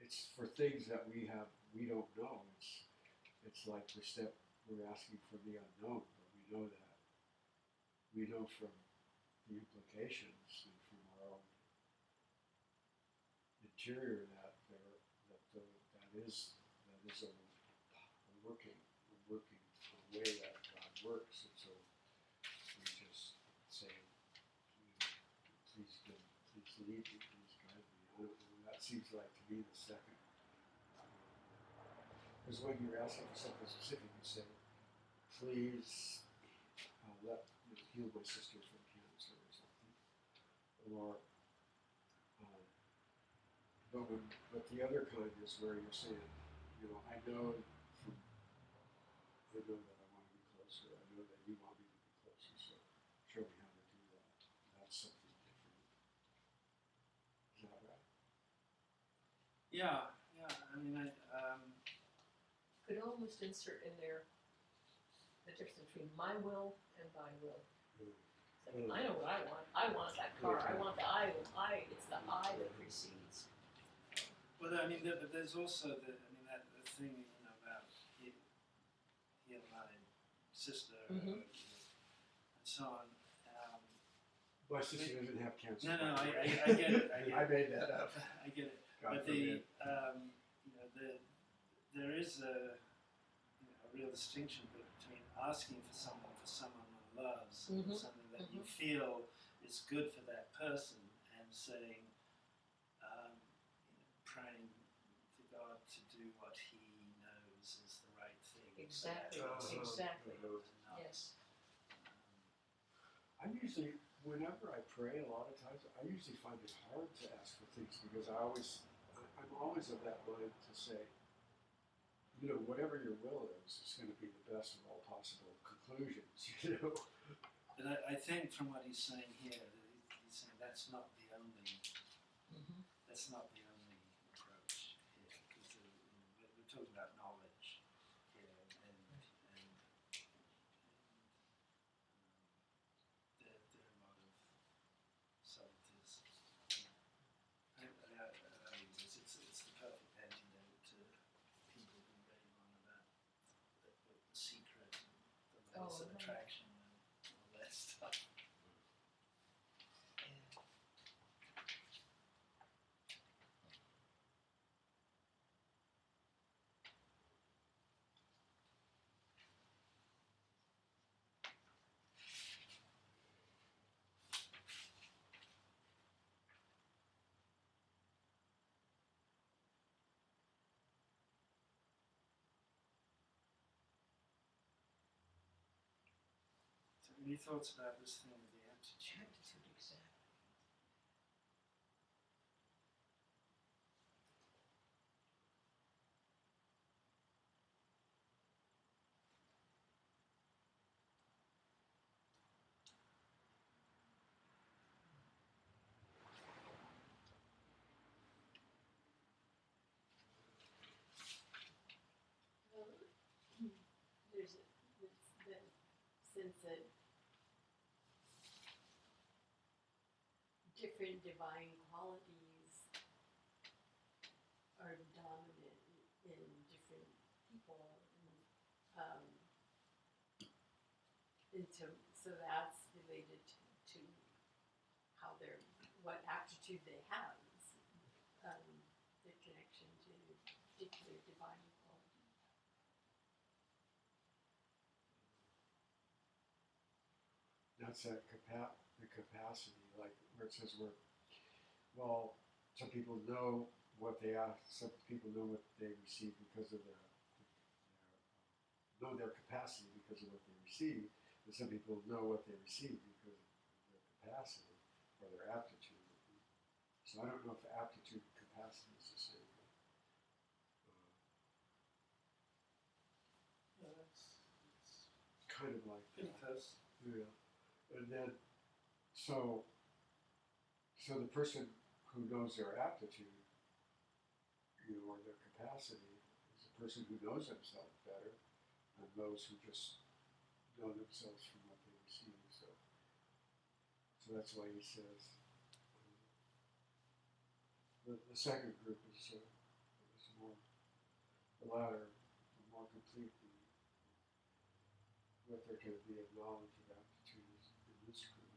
It's for things that we don't know. It's like we're asking for the unknown, but we know that. We know from the implications and from our own interior that is a working way that God works, and so we just say, you know, please lead me, please guide me. I don't know, that seems like to me the second. Because when you're asking for something specific, you say, please heal my sister from cancer or something. Or, but the other kind is where you're saying, you know, I know that I want to be closer. I know that you want me to be closer, so show me how to do that. That's something different. Is that right? Yeah. I mean, Could almost insert in there the difference between my will and thy will. It's like, I know what I want. I want that car. I want the I. It's the I that precedes. well, I mean, but there's also the thing, you know, about he and my sister, Mhm. and so on. My sister doesn't have cancer. No, I get it. I made that up. I get it. God But forbid. you know, there is a real distinction between asking for someone one loves, Mhm. something that you feel is good for that person, and saying, praying to God to do what He knows is the right thing. Exactly. For that person. Exactly. Not, Yes. I'm usually, whenever I pray, a lot of times, I usually find it hard to ask for things because I'm always of that mind to say, you know, whatever your will is going to be the best of all possible conclusions, you know. But I think from what he's saying here, that he's saying that's not the only Mm-hmm. approach here, because we're talking about knowledge here, and there are a lot of subtleties. It's the perfect antidote to people who rave on about the secret and the laws of right. attraction and all that stuff. So any thoughts about this thing of the aptitude? Aptitude, exactly. There's the sense that different divine qualities are dominant in different people, and so that's related to what aptitude they have, their connection to particular divine quality. That's that the capacity, like where it says well, some people know what they ask, some people know what they receive because of know their capacity because of what they receive, and some people know what they receive because of their capacity or their aptitude. So I don't know if aptitude and capacity is the same thing. Yeah, it's Kind of like pretty that. close. Yeah. And then, so the person who knows their aptitude, or their capacity, is a person who knows themselves better than those who just know themselves from what they receive. So that's why he says the second group is more the latter, the more complete what there can be of knowledge of aptitude is in this group.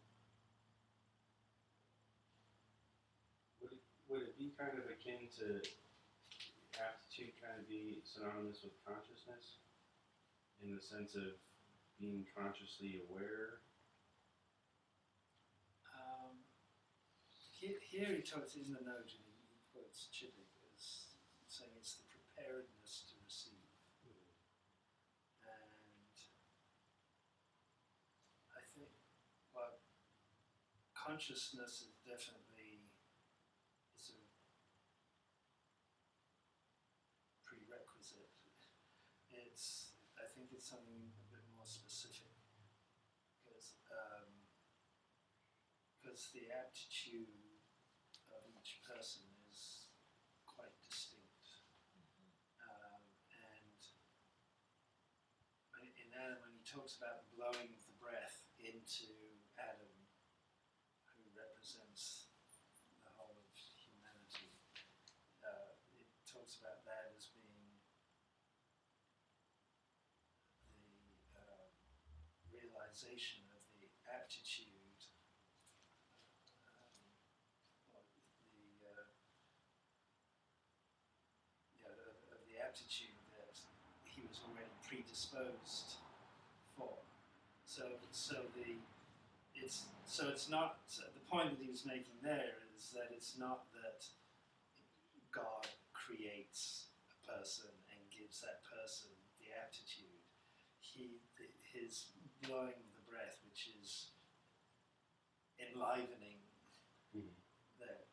Would it be kind of akin to aptitude kind of be synonymous with consciousness in the sense of being consciously aware? Here he talks in the note, and he quotes Sheikh as saying it's the preparedness to receive. And I think, well, consciousness is definitely is a prerequisite. I think it's something a bit more specific because the aptitude of each person is quite distinct. And in Adam, when he talks about the blowing of the breath into Adam, who represents the whole of humanity, it talks about that as being the realization of the aptitude, of the aptitude that he was already predisposed for. It's not, the point that he was making there is that it's not that God creates a person and gives that person the aptitude. His blowing of the breath, which is enlivening that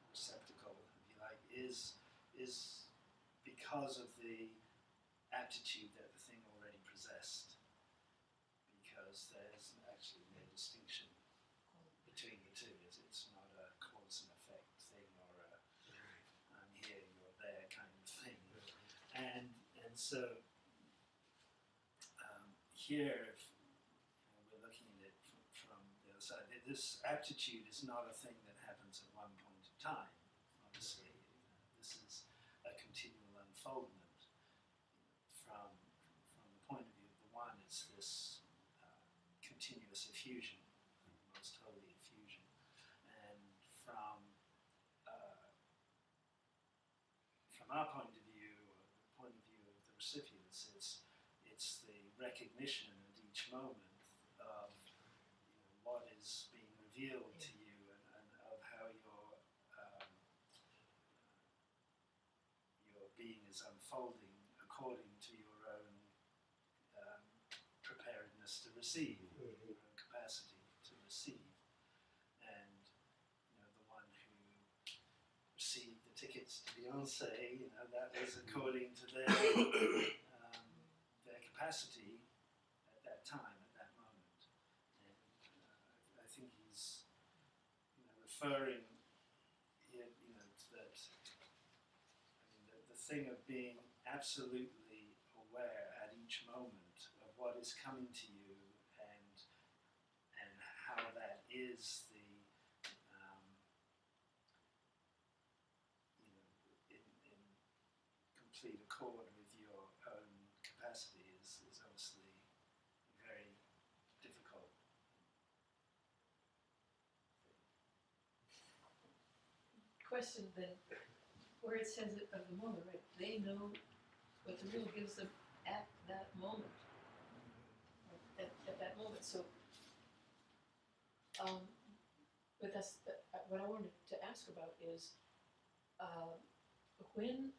receptacle, if you like, is because of the aptitude that the thing already possessed. Because there's actually no distinction between the two. It's not a cause and effect thing or a I'm here, you're there kind of thing. And so here, if we're looking at it from the other side, this aptitude is not a thing that happens at one point of time. Obviously, this is a continual unfoldment. From the point of view of the one, it's this continuous effusion, most holy effusion, and from our point of view, or the point of view of the recipients, it's the recognition at each moment of what is being revealed to you, and of how your being is unfolding according to your own preparedness to receive, your own capacity to receive. And the one who received the tickets to Beyonce, that was according to their capacity at that time, at that moment. And I think he's referring here, to that. I mean, the thing of being absolutely aware at each moment of what is coming to you, and how that is the in complete accord with your own capacity is obviously very difficult question then, where it says it of the moment, right? They know what the will gives them at that moment. At that moment. So, but what I wanted to ask about is when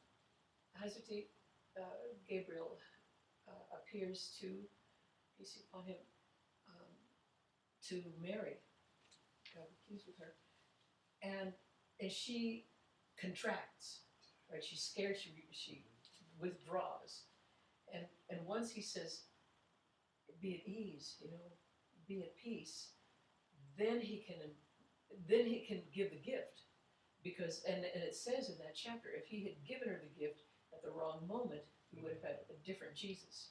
Hazrat Gabriel appears to, peace be upon him, to Mary, God be pleased with her, and she contracts, right? She's scared. She withdraws, and once he says, "Be at ease," be at peace, then he can give the gift, because and it says in that chapter, if he had given her the gift at the wrong moment, we would have had a different Jesus.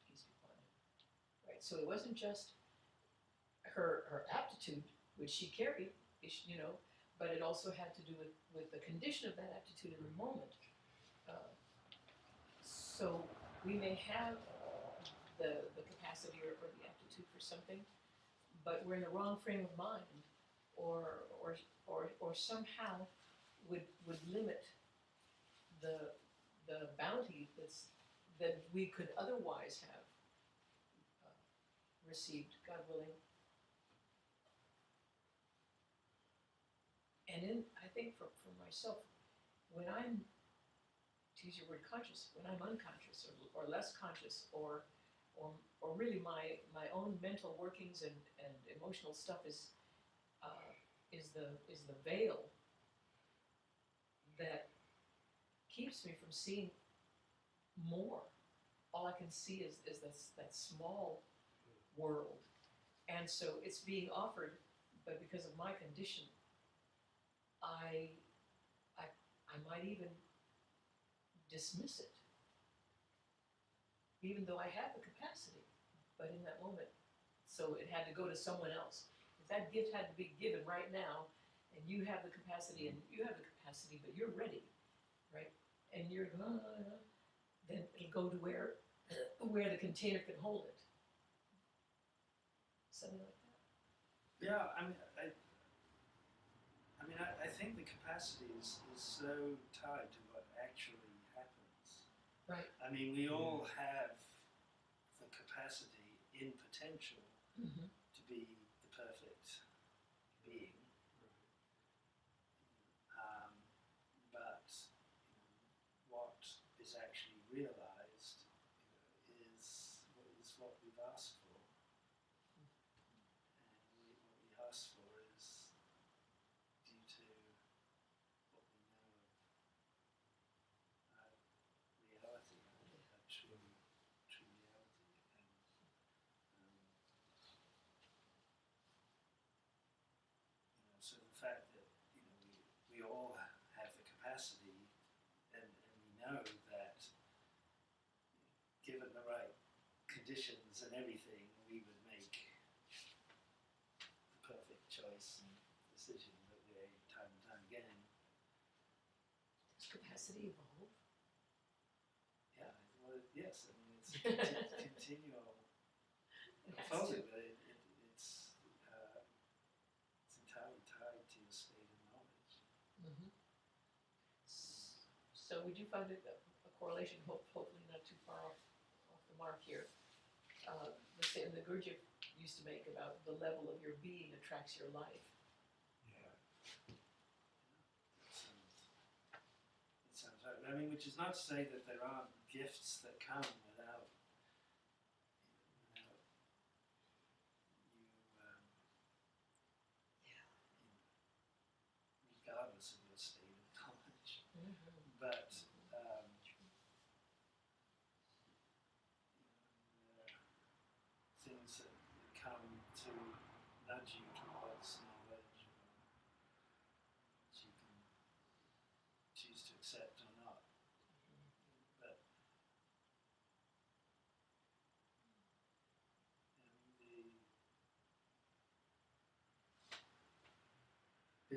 Peace be upon him. Right. So it wasn't just her aptitude, which she carried, but it also had to do with the condition of that aptitude in the moment. So we may have the capacity or the aptitude for something, but we're in the wrong frame of mind, or somehow would limit the bounty that we could otherwise have received, God willing. And I think for myself, when I'm, to use your word, conscious, when I'm unconscious or less conscious, or really my own mental workings and emotional stuff is the veil that keeps me from seeing more. All I can see is that small world, and so it's being offered, but because of my condition, I might even dismiss it, even though I have the capacity. But in that moment, so it had to go to someone else. If that gift had to be given right now, and you have the capacity, but you're ready, right? And you're then it'll go to where the container can hold it. Something like that. Yeah, I think the capacity is so tied to what actually happens. Right. I mean, we all have the capacity in potential to be the perfect being. But what is actually realized is what we've asked for. And what we ask for is due to what we know of reality, true reality. And so the fact that we all have the capacity, and we know that given the right conditions and everything, we would make the perfect choice and decision that way time and time again. Does capacity evolve? Yeah, well, yes, I mean, it's a continual It has evolving, to. but it's entirely tied to a state of knowledge. So we do find a correlation, hopefully not too far off the mark here. The statement that Gurdjieff used to make about the level of your being attracts your life. Yeah. That sounds right. I mean, which is not to say that there aren't gifts that come without you, regardless of your state of knowledge. But things that come to nudge you towards knowledge, which you can choose to accept or not. But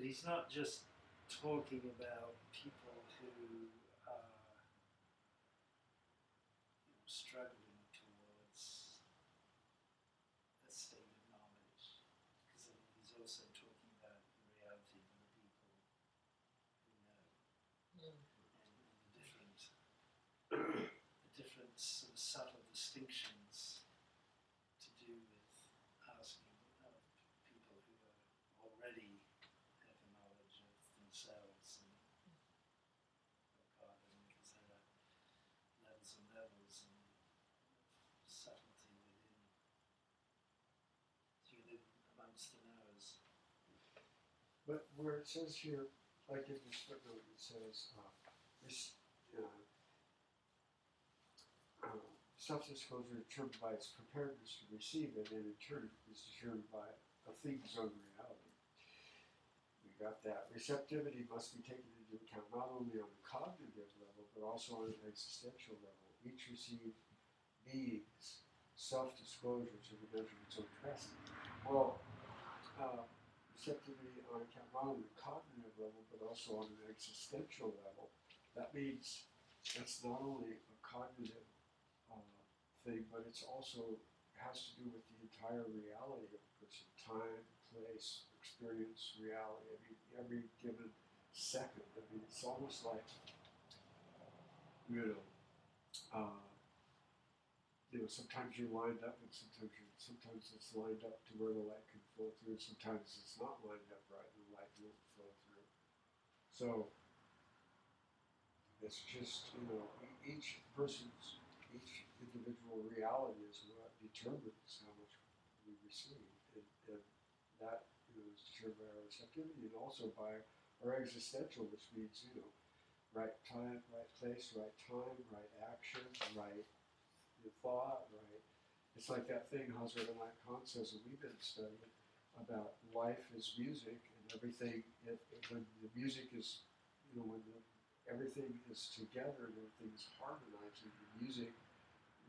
he's not just talking about people who are struggling towards a state of knowledge, because I mean, he's also talking about the reality of other people sort of subtle distinctions to do with asking people who are already have a knowledge of themselves and of God, because there are levels and levels and subtlety within amongst the knowers. But where it says here, like in this footnote, it says self-disclosure determined by its preparedness to receive it, and in turn is determined by a thing's own reality. We got that. Receptivity must be taken into account not only on a cognitive level, but also on an existential level. Each received being's self-disclosure to the measure of its own presence. Well, receptivity on account not only the cognitive level, but also on an existential level. That means it's not only a cognitive thing, but it's also has to do with the entire reality of a person: time, place, experience, reality. I mean, every given second. I mean, it's almost like sometimes you're lined up, and sometimes it's lined up to where the light can flow through, and sometimes it's not lined up right, and the light won't flow through. So it's just each individual reality is what determines how much we receive, and that is determined by our receptivity and also by our existential, which means right time, right place, right time, right action, right thought, right. It's like that thing Hazrat Inayatiyya Khan says that we've been studying about life is music, and everything. When the music is, everything is together and everything is harmonizing, the music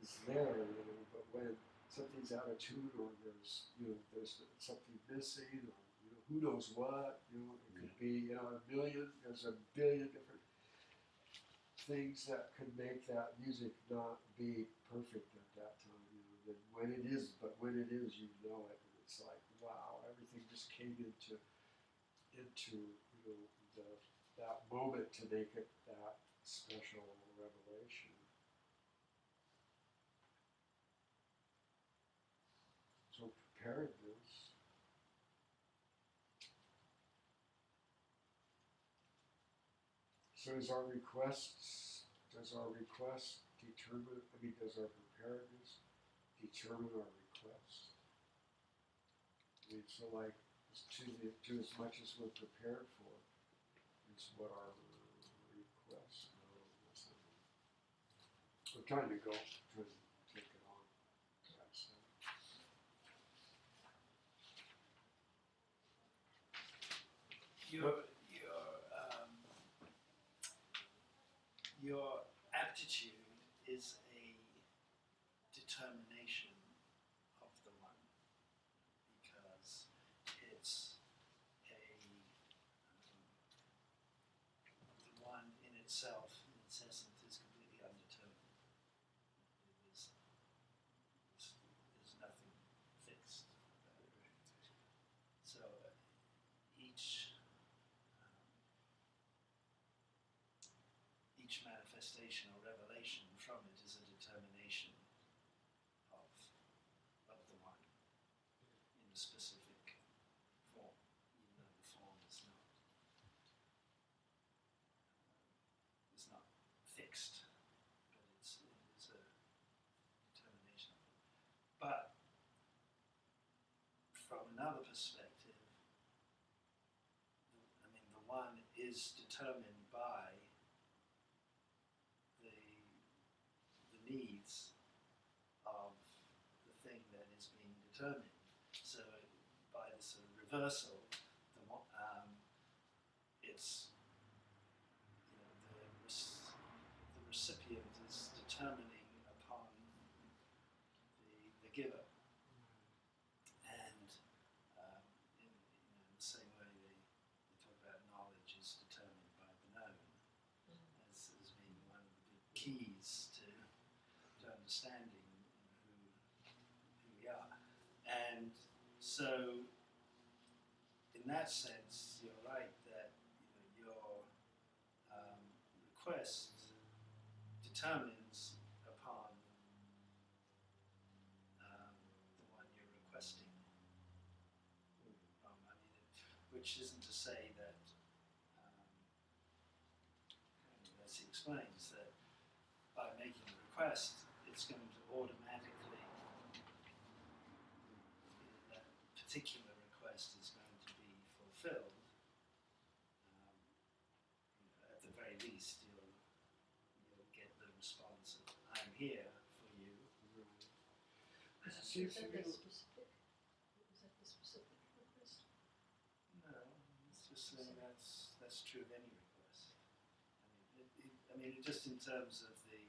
is there, but when something's out of tune or there's something missing or who knows what, it could be there's a billion different things that could make that music not be perfect at that time. Then when it is, it, and it's like wow, everything just came into that moment to make it that special revelation. So preparedness. So does our request determine, does our preparedness determine our request? So like, to as much as we're prepared for is what our request. No, that's not it. I'm trying to take it on. Your aptitude is a determination of the one, because it's the one in itself, in its essence, is completely undetermined. There's nothing fixed about it. So each manifestation or revelation from it is a determination of the one in a specific form, even though the form is not fixed, but it is a determination of it. But from another perspective, the one is determined by the needs of the thing that is being determined. So by this reversal, it's the recipient is determining upon the giver, and in the same way they talk about knowledge is determined by the known, as being one of the big keys to understanding who we are. And so in that sense, you're right that your request determines upon which isn't to say that, as he explains, that by making a request, it's going to automatically, that particular request is going to be fulfilled. At the very least, you'll get the response of, I'm here for you. Is that the specific? Is that the specific request? No, it's just saying that's true of any request. I mean, just in terms of in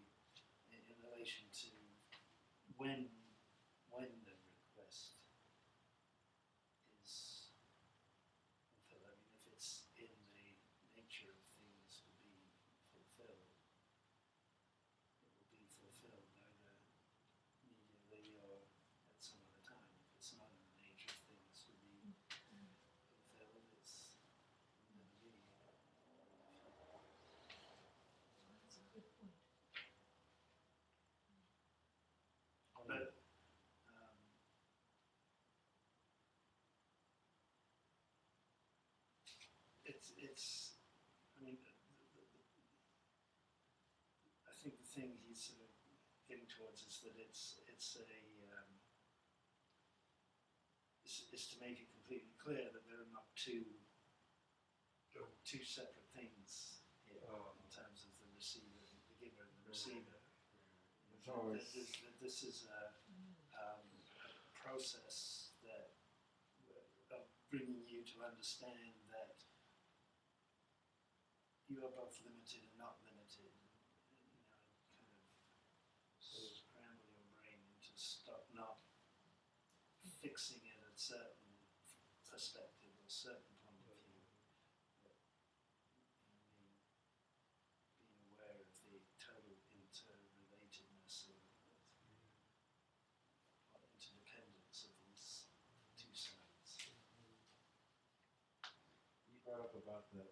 relation to when the request is fulfilled. I mean, if it's in the nature of things to be fulfilled, it will be fulfilled either immediately or at some other time. If it's not in the nature of things to be fulfilled, it's never be. That's a good point. But it's. I mean, I think the thing he's sort of getting towards is that it's to make it completely clear that there are not two separate things here in terms of the receiver, the giver and the receiver. It's always This is a process of bringing you to understand that you are both limited and not limited. Kind of scramble your brain to stop not fixing it at a certain perspective or certain point of view. But, being aware of the total interrelatedness of interdependence of these two sides. You brought up about the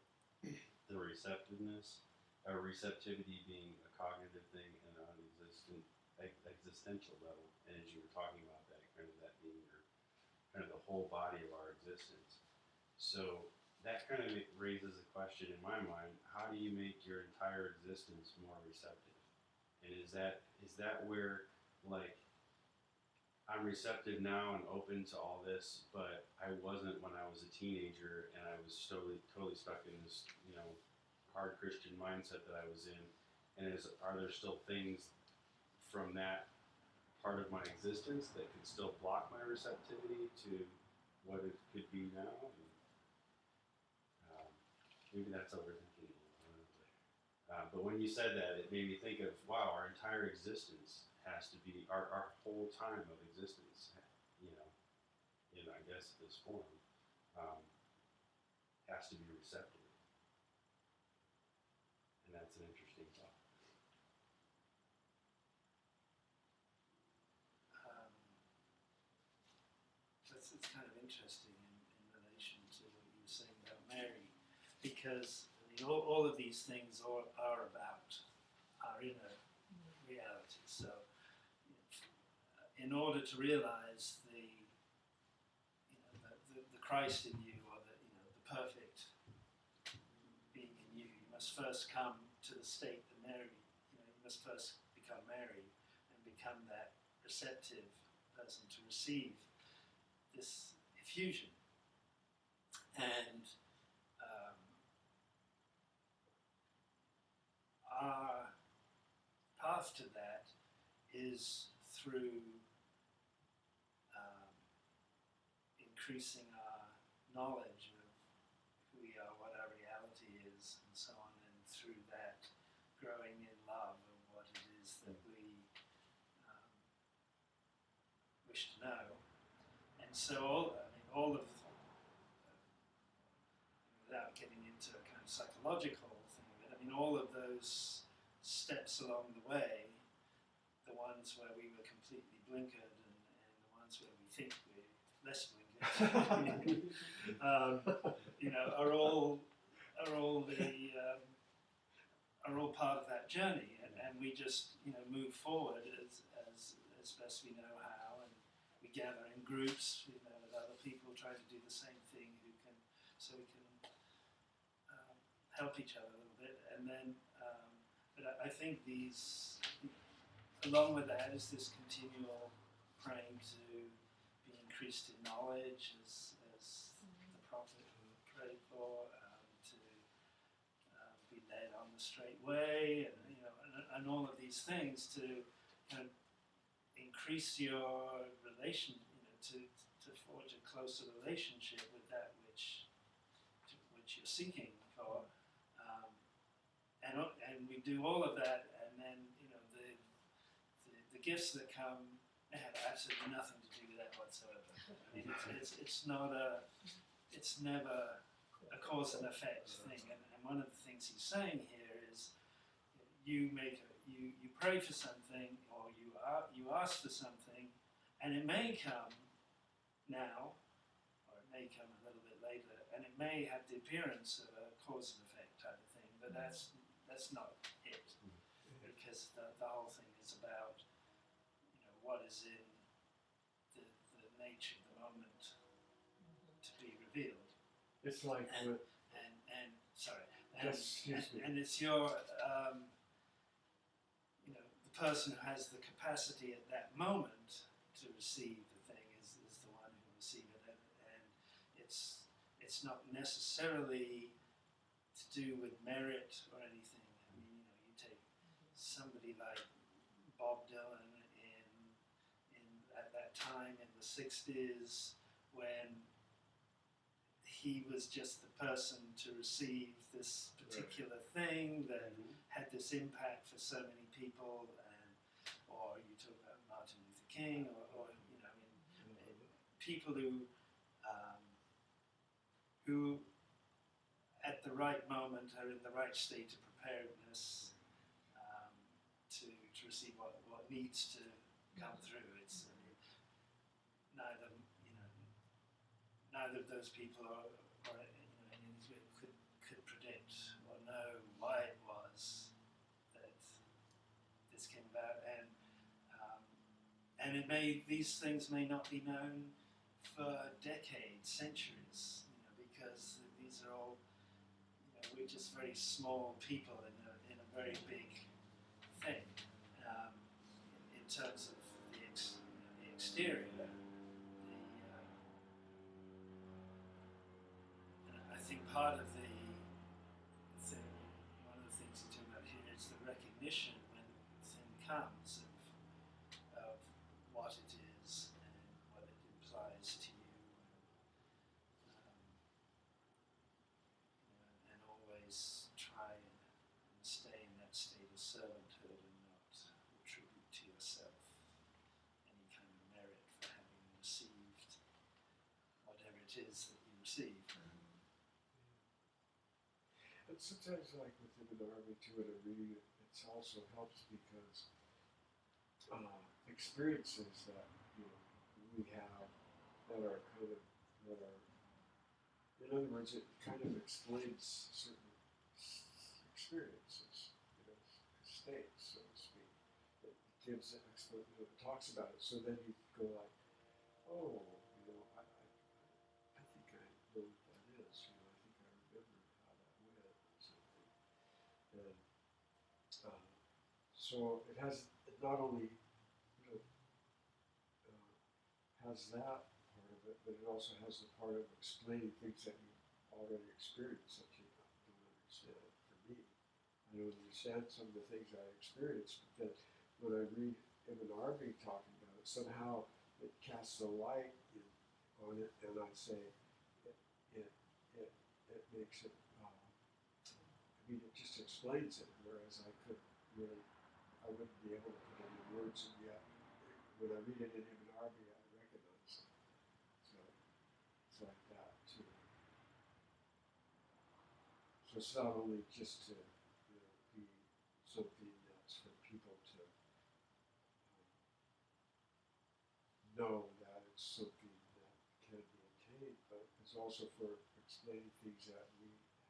receptiveness, or receptivity being a cognitive thing and on existential level, and as you were talking about that, kind of that being kind of the whole body of our existence. So that kind of raises a question in my mind: how do you make your entire existence more receptive? And is that where, like, I'm receptive now and open to all this, but I wasn't when I was a teenager, and I was totally stuck in this, hard Christian mindset that I was in. And are there still things from that part of my existence that could still block my receptivity to what it could be now? And, maybe that's overthinking it. But when you said that, it made me think of, wow, our entire existence has to be, our whole time of existence, in, I guess, this form, has to be receptive. And that's an interesting thought. It's kind of interesting in relation to what you were saying about Mary, because all of these things are about our inner reality. So, in order to realize the Christ in you, or the perfect being in you, you must first come to the state that Mary. You must first become Mary and become that receptive person to receive this effusion. And our path to that is through increasing our knowledge of who we are, what our reality is, and so on, and through that growing in love of what it is that we wish to know. And so all of, without getting into a kind of psychological thing of it, all of those steps along the way, the ones where we were completely blinkered and the ones where we think we're less blinkered, are all part of that journey, and we just move forward as best we know how, and we gather in groups with other people trying to do the same thing, who can so we can help each other a little bit. And then, but I think these, along with that, is this continual praying to be increased in knowledge, as the Prophet prayed for, to be led on the straight way, and and all of these things to kind of increase your relation, to forge a closer relationship with that which you're seeking for, and we do all of that, and then the gifts that come have absolutely nothing to do with that whatsoever. I mean, it's never a cause and effect thing, and one of the things he's saying here is you pray for something, or you ask for something, and it may come now, or it may come a little bit later, and it may have the appearance of a cause and effect type of thing, but that's not it, because the whole thing is about what is in the nature of the moment to be revealed. It's like and sorry, and it's your the person who has the capacity at that moment to receive the thing is the one who will receive it, and it's not necessarily to do with merit or anything. I mean, you take somebody like Bob Dylan at that time in the 60s, when he was just the person to receive this particular thing that had this impact for so many people, or you talk about Martin Luther King, or people who at the right moment are in the right state of preparedness to receive what needs to come through. It's neither of those people could predict or know why it was that this came about, and these things may not be known for decades, centuries, because these are all, we're just very small people in a very big thing, in terms of the exterior. I think part of the thing, one of the things you talk about here, is the recognition when the thing comes of what it is and what it implies to you, and always try and stay in that state of servanthood and not attribute to yourself any kind of merit for having received whatever it is that you receive. And sometimes, like within an army too, in a reading, it also helps because experiences that we have that are in other words, it kind of explains certain experiences, states, so to speak. It gives it talks about it, so then you go like, oh, I think I know what that is. I think I remember how that went, or something. And so it has not only has that part of it, but it also has the part of explaining things that you already experienced that you don't understand. For me, I don't understand some of the things I experienced, but then when I read Ibn Arabi talking about it, somehow it casts a light on it, and I say it makes it. It just explains it, whereas I wouldn't be able to put it in words, and yet when I read it in Ibn Arabi, I recognize it. So it's like that too. So it's not only just to be something that's for people to know that it's something that can be attained, but it's also for explaining things that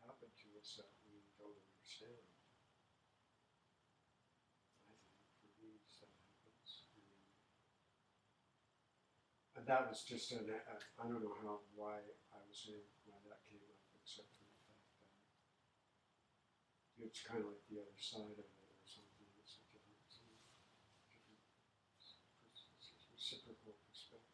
happen to us that we don't understand. I think for me, that happens. And that was just I don't know why I was saying why that came up except for the fact that it's kind of like the other side of it or something. It's a different reciprocal perspective.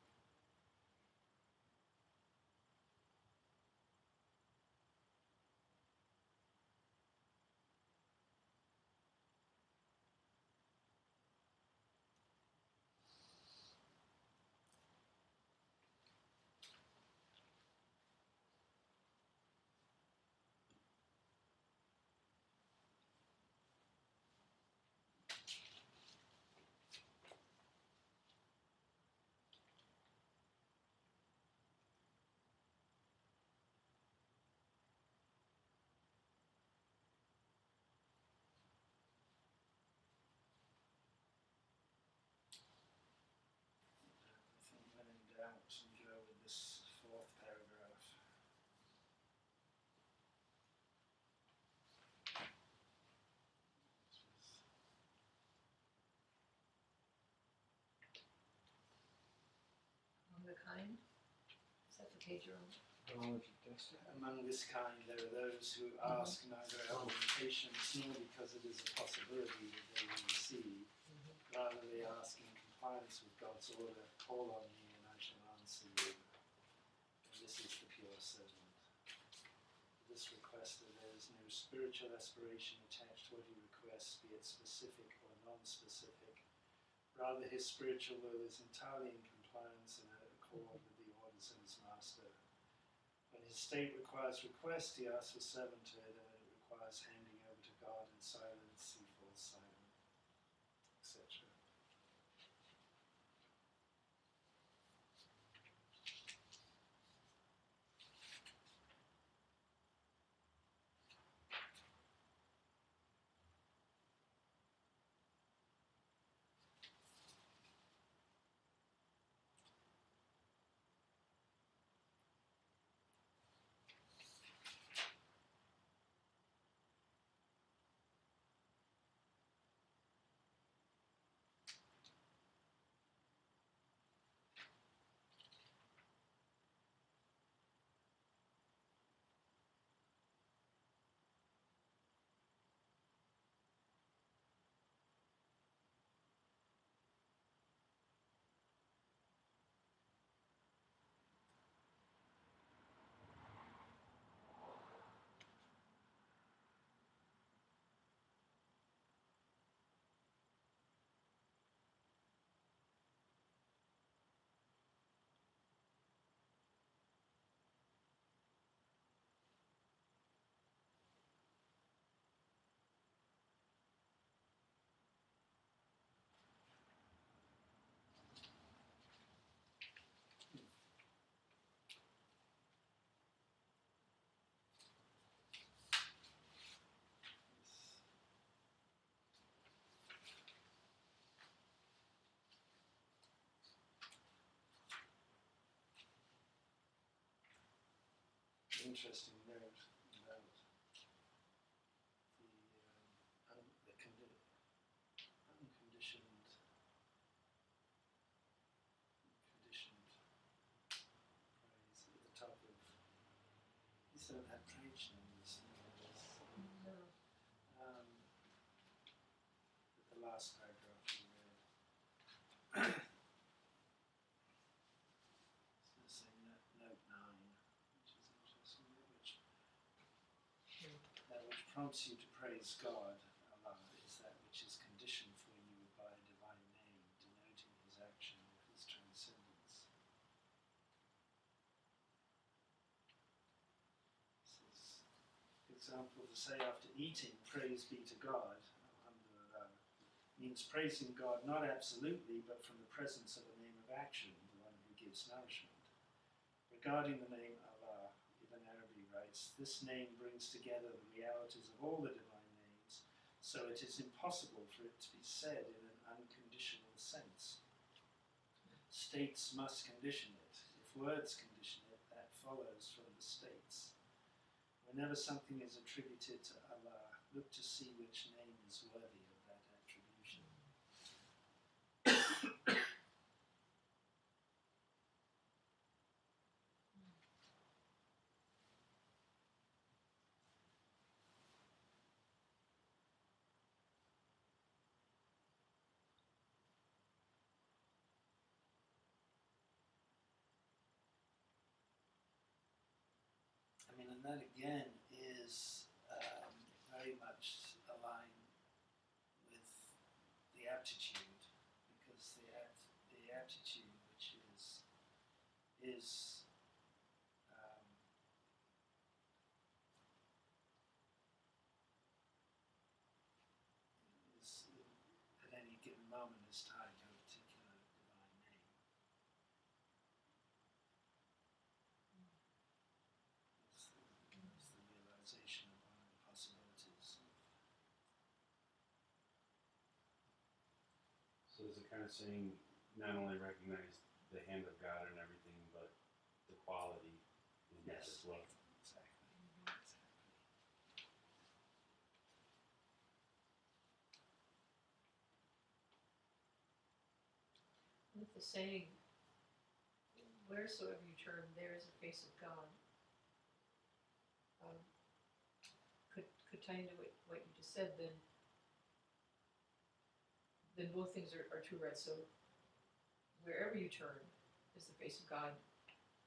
I think when in doubt, you go with this fourth paragraph. Among the kind? Is that the page you're on? Knowledge of destiny. Among this kind, there are those who ask neither help nor patience, nor because it is a possibility that they will receive. Rather, they ask in compliance with God's order, call on me and I shall answer you. And this is the pure servant. This request that there is no spiritual aspiration attached to what he requests, be it specific or non-specific. Rather, his spiritual will is entirely in compliance and at accord with the orders of his master. When his state requires request, he asks for servanthood, and when it requires handing over to God in silence, he falls silent, etc. Interesting note about the unconditioned, conditioned praise at the top of. These don't have page numbers. No. The last paragraph you read. So say note 9, which is interesting, that which prompts you to praise God, Allah, is that which is conditioned for you by a divine name, denoting his action or his transcendence. This is example to say after eating, praise be to God, alhamdulillah, means praising God not absolutely, but from the presence of a name of action, the one who gives nourishment. Regarding the name Allah, Ibn Arabi writes, this name brings together the realities of all the divine names, so it is impossible for it to be said in an unconditional sense. States must condition it. If words condition it, that follows from the states. Whenever something is attributed to Allah, look to see which name is worthy of that attribution. and that again is very much aligned with the aptitude, because the aptitude, which is um, is at any given moment is tied to a particular divine name. It's the realization of one of the possibilities. So is it kind of saying not only recognize the hand of God in everything, but the quality in that as well? Exactly. With the saying, wheresoever you turn, there is a face of God, could tie into what you just said, then both things are true, right? So wherever you turn is the face of God,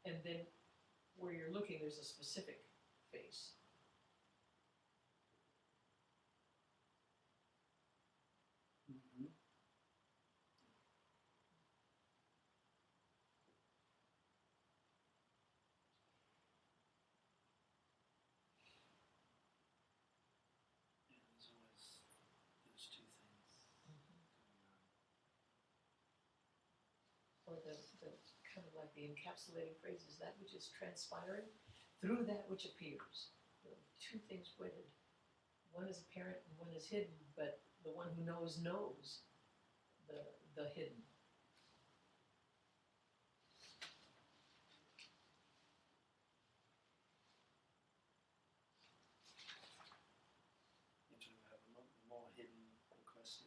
and then where you're looking, there's a specific face. Mm-hmm. Yeah, there's always those two things going on. Or the kind of like the encapsulating phrase is that which is transpiring through that which appears. Two things wedded. One is apparent and one is hidden, but the one who knows the hidden. You're talking about the more hidden the question.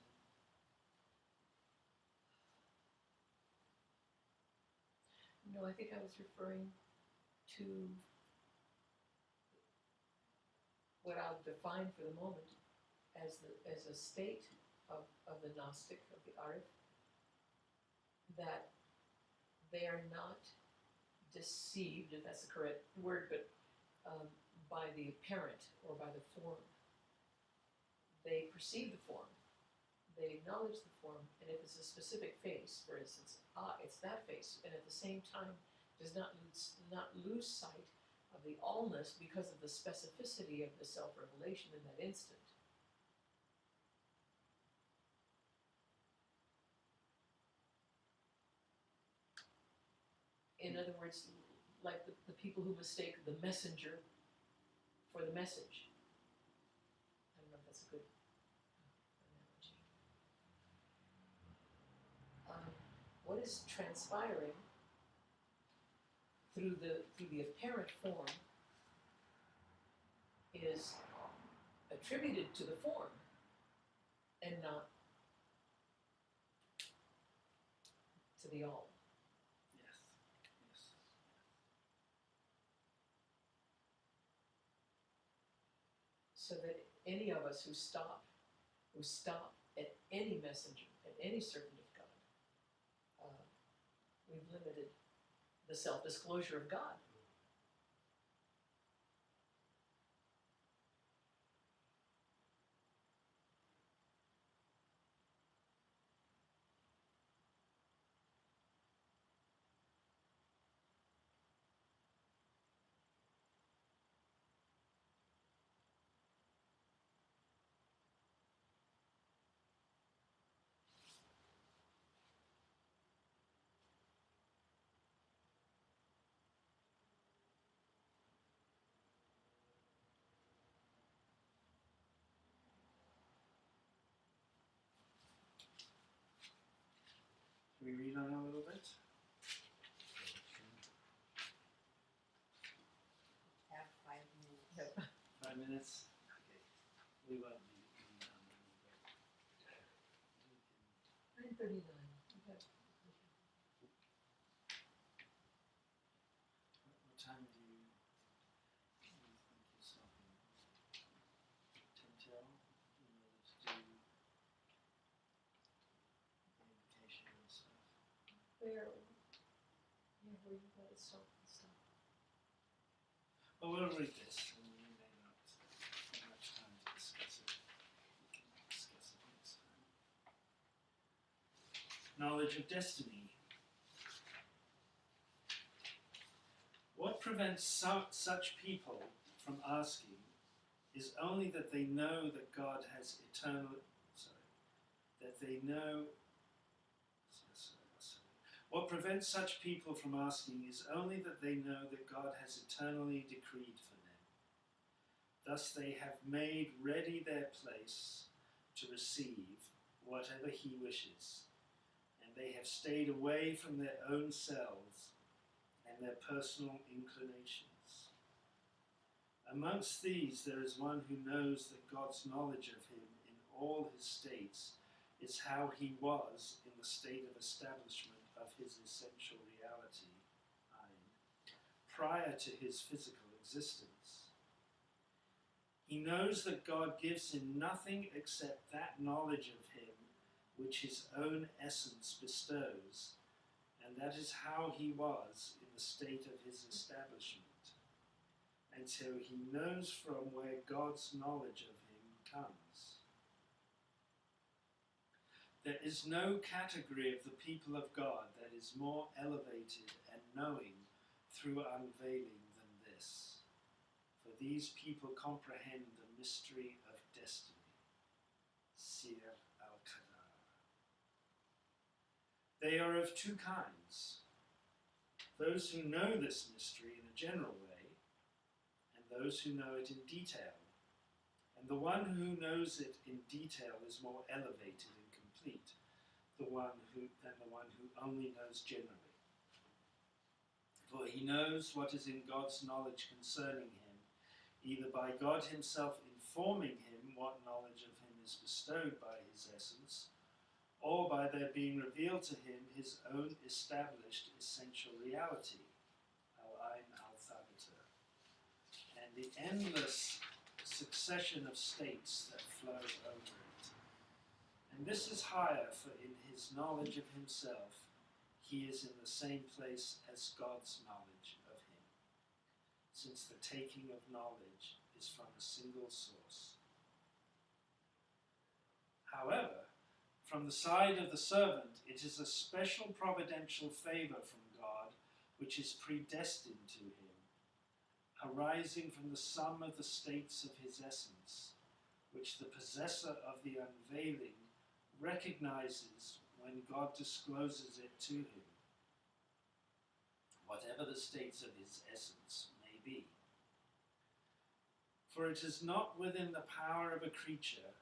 No, I think I was referring to what I'll define for the moment as a state of the Gnostic, of the Arif, that they are not deceived, if that's the correct word, but by the apparent or by the form. They perceive the form, they acknowledge the form, and if it's a specific face, for instance, it's that face, and at the same time does not lose sight of the allness because of the specificity of the self-revelation in that instant. In other words, like the people who mistake the messenger for the message. I don't know if that's a good analogy. What is transpiring through the apparent form is attributed to the form and not to the all. Yes. Yes. So that any of us who stop at any messenger, at any servant of God, we've limited the self-disclosure of God. Can we read on a little bit? Have 5 minutes. Yep. 5 minutes? Okay. We won't read on a little bit. 9:39. What time do you think you're stopping? 10 till? In order to do the invocation and stuff. Where you got it stop. But we'll read this, and we may not have much time to discuss it. We can discuss it next time. Knowledge of destiny. What prevents such people from asking is only that they know that God has What prevents such people from asking is only that they know that God has eternally decreed for them. Thus they have made ready their place to receive whatever He wishes, and they have stayed away from their own selves and their personal inclinations. Amongst these there is one who knows that God's knowledge of him in all his states is how he was in the state of establishment of his essential reality, prior to his physical existence. He knows that God gives him nothing except that knowledge of him which his own essence bestows, and that is how he was in the state of his establishment, until he knows from where God's knowledge of him comes. There is no category of the people of God that is more elevated and knowing through unveiling than this, for these people comprehend the mystery of destiny. Sir al-Akbar. They are of two kinds: those who know this mystery in a general way, and those who know it in detail. And the one who knows it in detail is more elevated and complete than the one who only knows generally. For he knows what is in God's knowledge concerning him, either by God himself informing him what knowledge of him is bestowed by his essence, or by there being revealed to him his own established essential reality, al-Ain al-Thabita, and the endless succession of states that flow over it. And this is higher, for in his knowledge of himself, he is in the same place as God's knowledge of him, since the taking of knowledge is from a single source. However, from the side of the servant, it is a special providential favor from God which is predestined to him, arising from the sum of the states of his essence, which the possessor of the unveiling recognizes when God discloses it to him, whatever the states of his essence may be. For it is not within the power of a creature,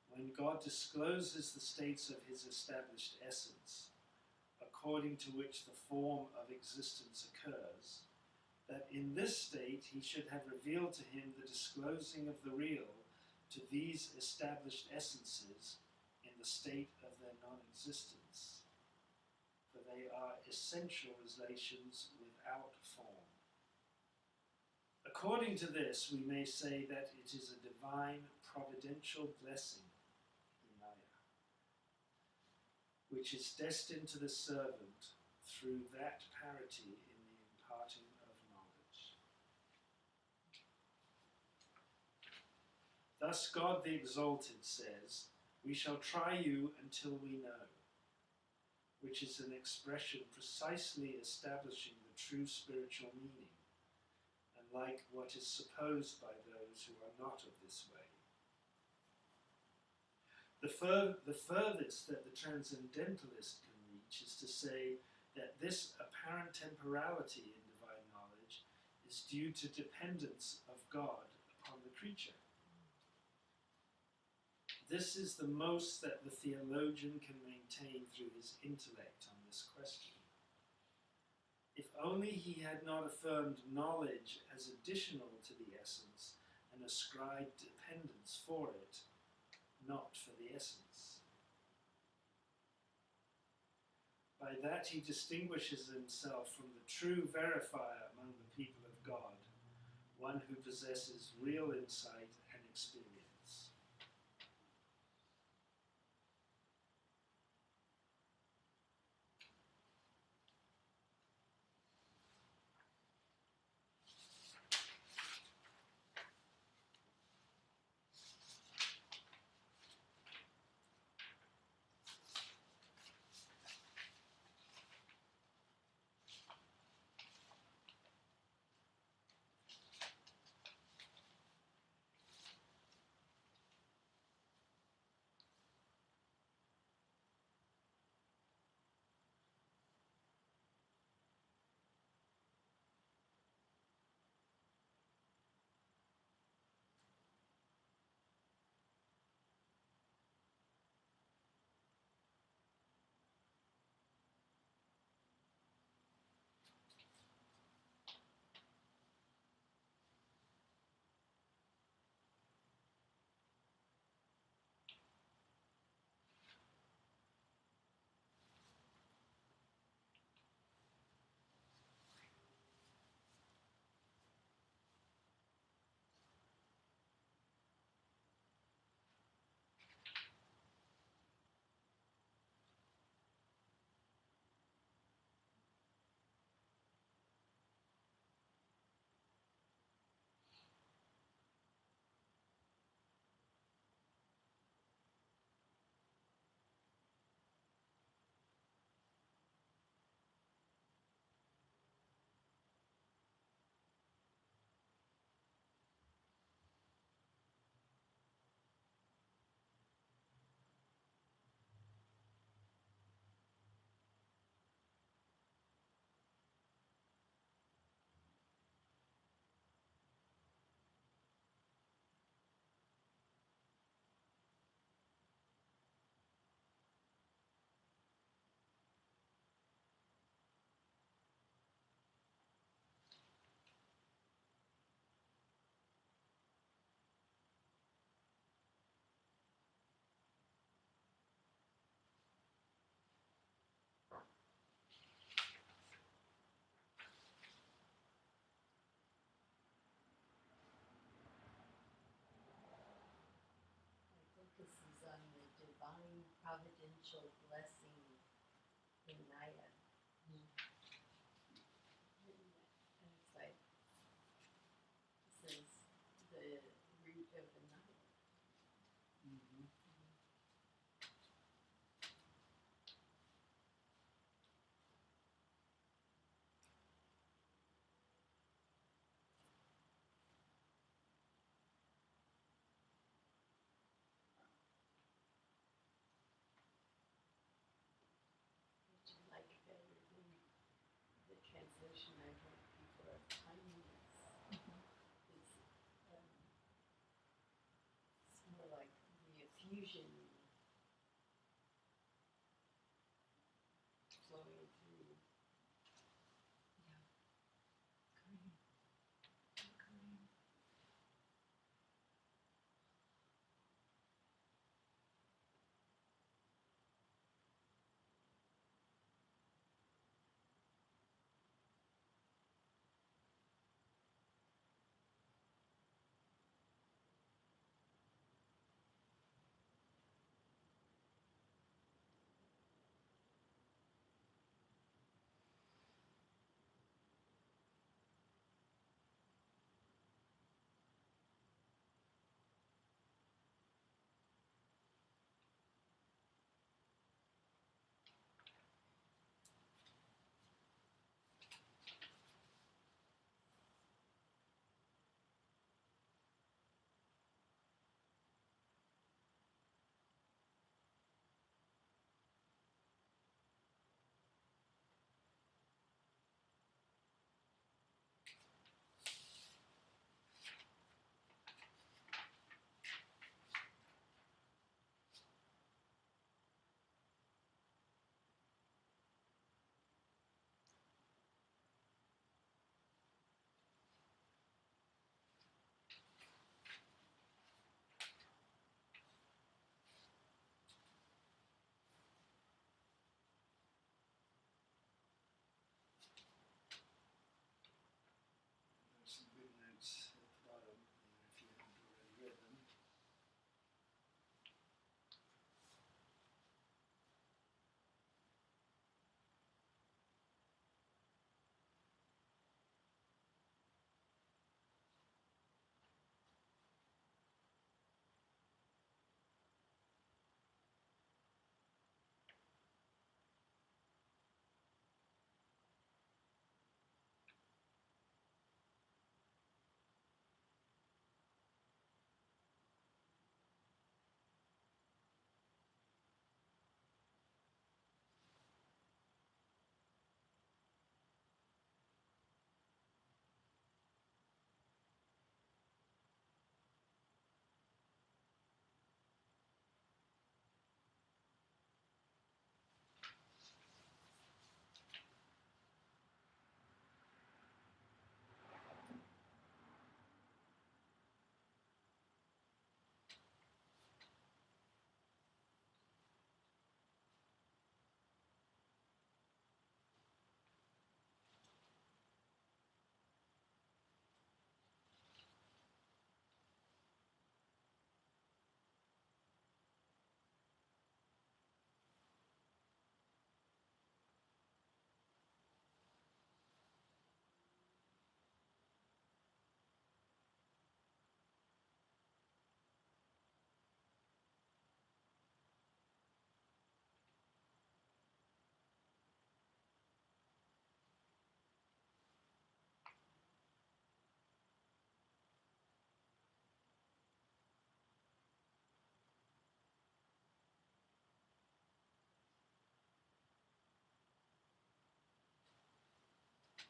when God discloses the states of his established essence, according to which the form of existence occurs, that in this state he should have revealed to him the disclosing of the real to these established essences in the state of their non-existence, for they are essential relations without form. According to this, we may say that it is a divine providential blessing, Inayatiyya, which is destined to the servant through that parity in the imparting of knowledge. Thus God the Exalted says, "We shall try you until we know," which is an expression precisely establishing the true spiritual meaning, unlike what is supposed by those who are not of this way. The furthest that the transcendentalist can reach is to say that this apparent temporality in divine knowledge is due to dependence of God upon the creature. This is the most that the theologian can maintain through his intellect on this question. If only he had not affirmed knowledge as additional to the essence and ascribed dependence for it, not for the essence. By that he distinguishes himself from the true verifier among the people of God, one who possesses real insight and experience. on the divine providential blessing Inayatiyya. And it's like, this is the root of Inayatiyya. Mm-hmm. Which I like better than the translation I've heard before of kindness. It's, it's more like the effusion flowing through. Green. Green. There's some good notes at the bottom, if you haven't already read them.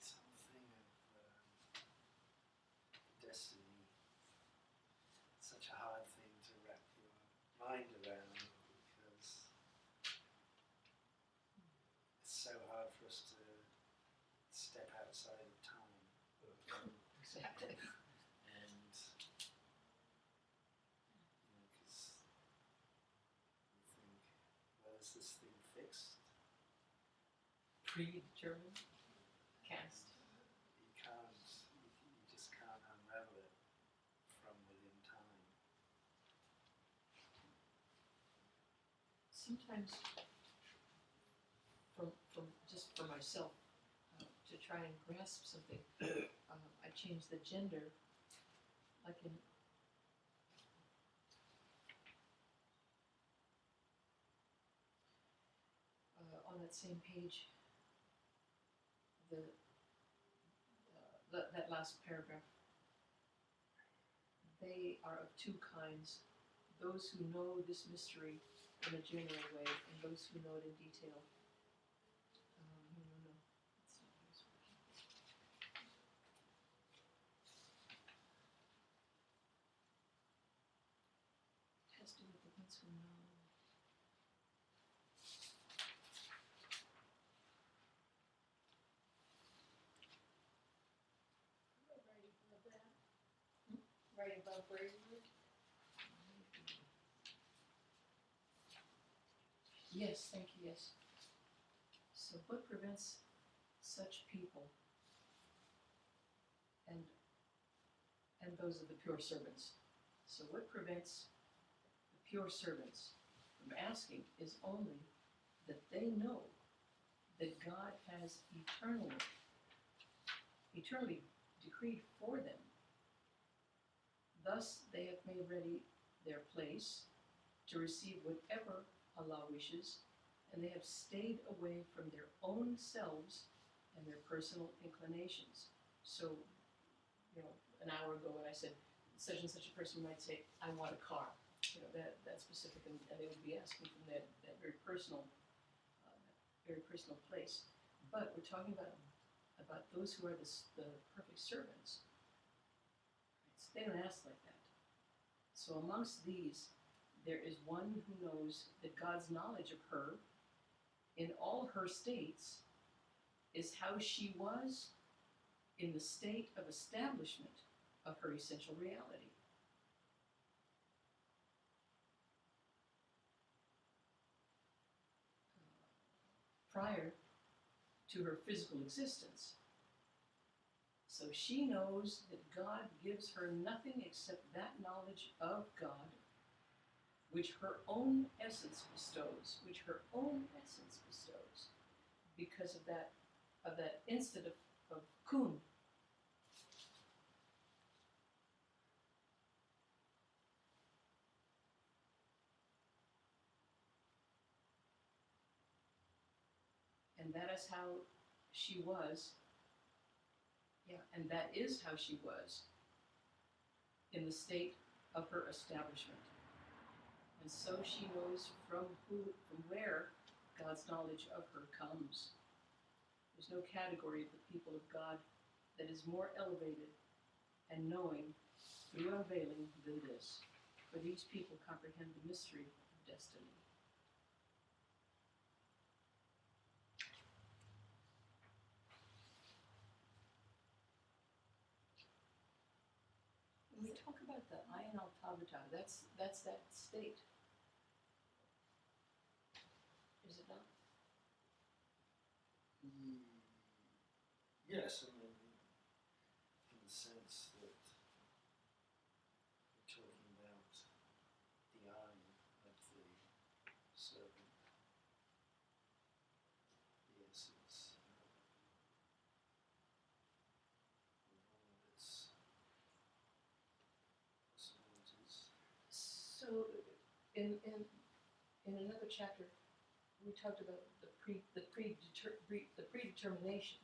Something of destiny. Such a hard thing to wrap your mind around because it's so hard for us to step outside of time. Exactly. And, because you think, well, is this thing fixed? Predetermined. Cast. You can't, you just can't unravel it from within time. sometimes from just for myself, to try and grasp something, I change the gender, like in on that same page, that last paragraph. They are of two kinds: those who know this mystery in a general way, and those who know it in detail. No. That's not what I was working for. It has to do with the ones who know. Right above where you were? Yes, thank you, yes. So what prevents such people, and those are the pure servants. So what prevents the pure servants from asking is only that they know that God has eternally decreed for them. Thus they have made ready their place to receive whatever Allah wishes, and they have stayed away from their own selves and their personal inclinations. So, an hour ago when I said such and such a person might say, I want a car, that specific, and they would be asking from that very personal place. But we're talking about those who are the perfect servants. So they don't ask like that. So amongst these, there is one who knows that God's knowledge of her in all her states is how she was in the state of establishment of her essential reality. Prior to her physical existence. So she knows that God gives her nothing except that knowledge of God which her own essence bestows, because of that instant of kun. And that is how she was, and that is how she was in the state of her establishment. And so she knows from where God's knowledge of her comes. There's no category of the people of God that is more elevated and knowing through unveiling than this. For these people comprehend the mystery of destiny. When we talk about the ayin al-tabata, that's that state. Is it not? Yes, I mean, in the sense that we're talking about the eye of the servant, the essence, with all of its possibilities. So, in another chapter, we talked about the predetermination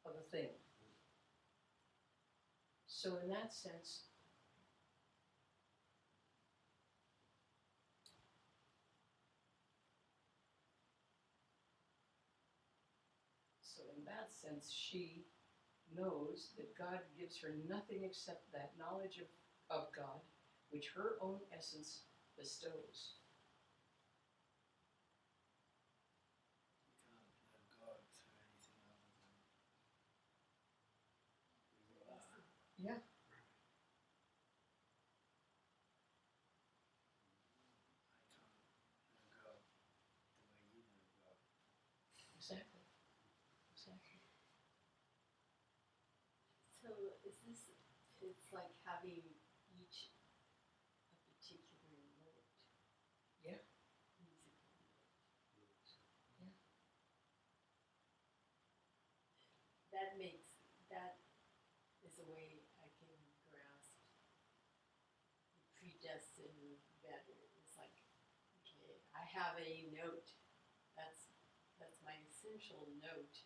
of a thing. So, in that sense, she knows that God gives her nothing except that knowledge of God, which her own essence bestows. You can't know God through anything other than who you are. Yeah. I can't know God the way you know God. Exactly. So it's like having each a particular mode. Yeah. and better. It's like, okay, I have a note. That's my essential note.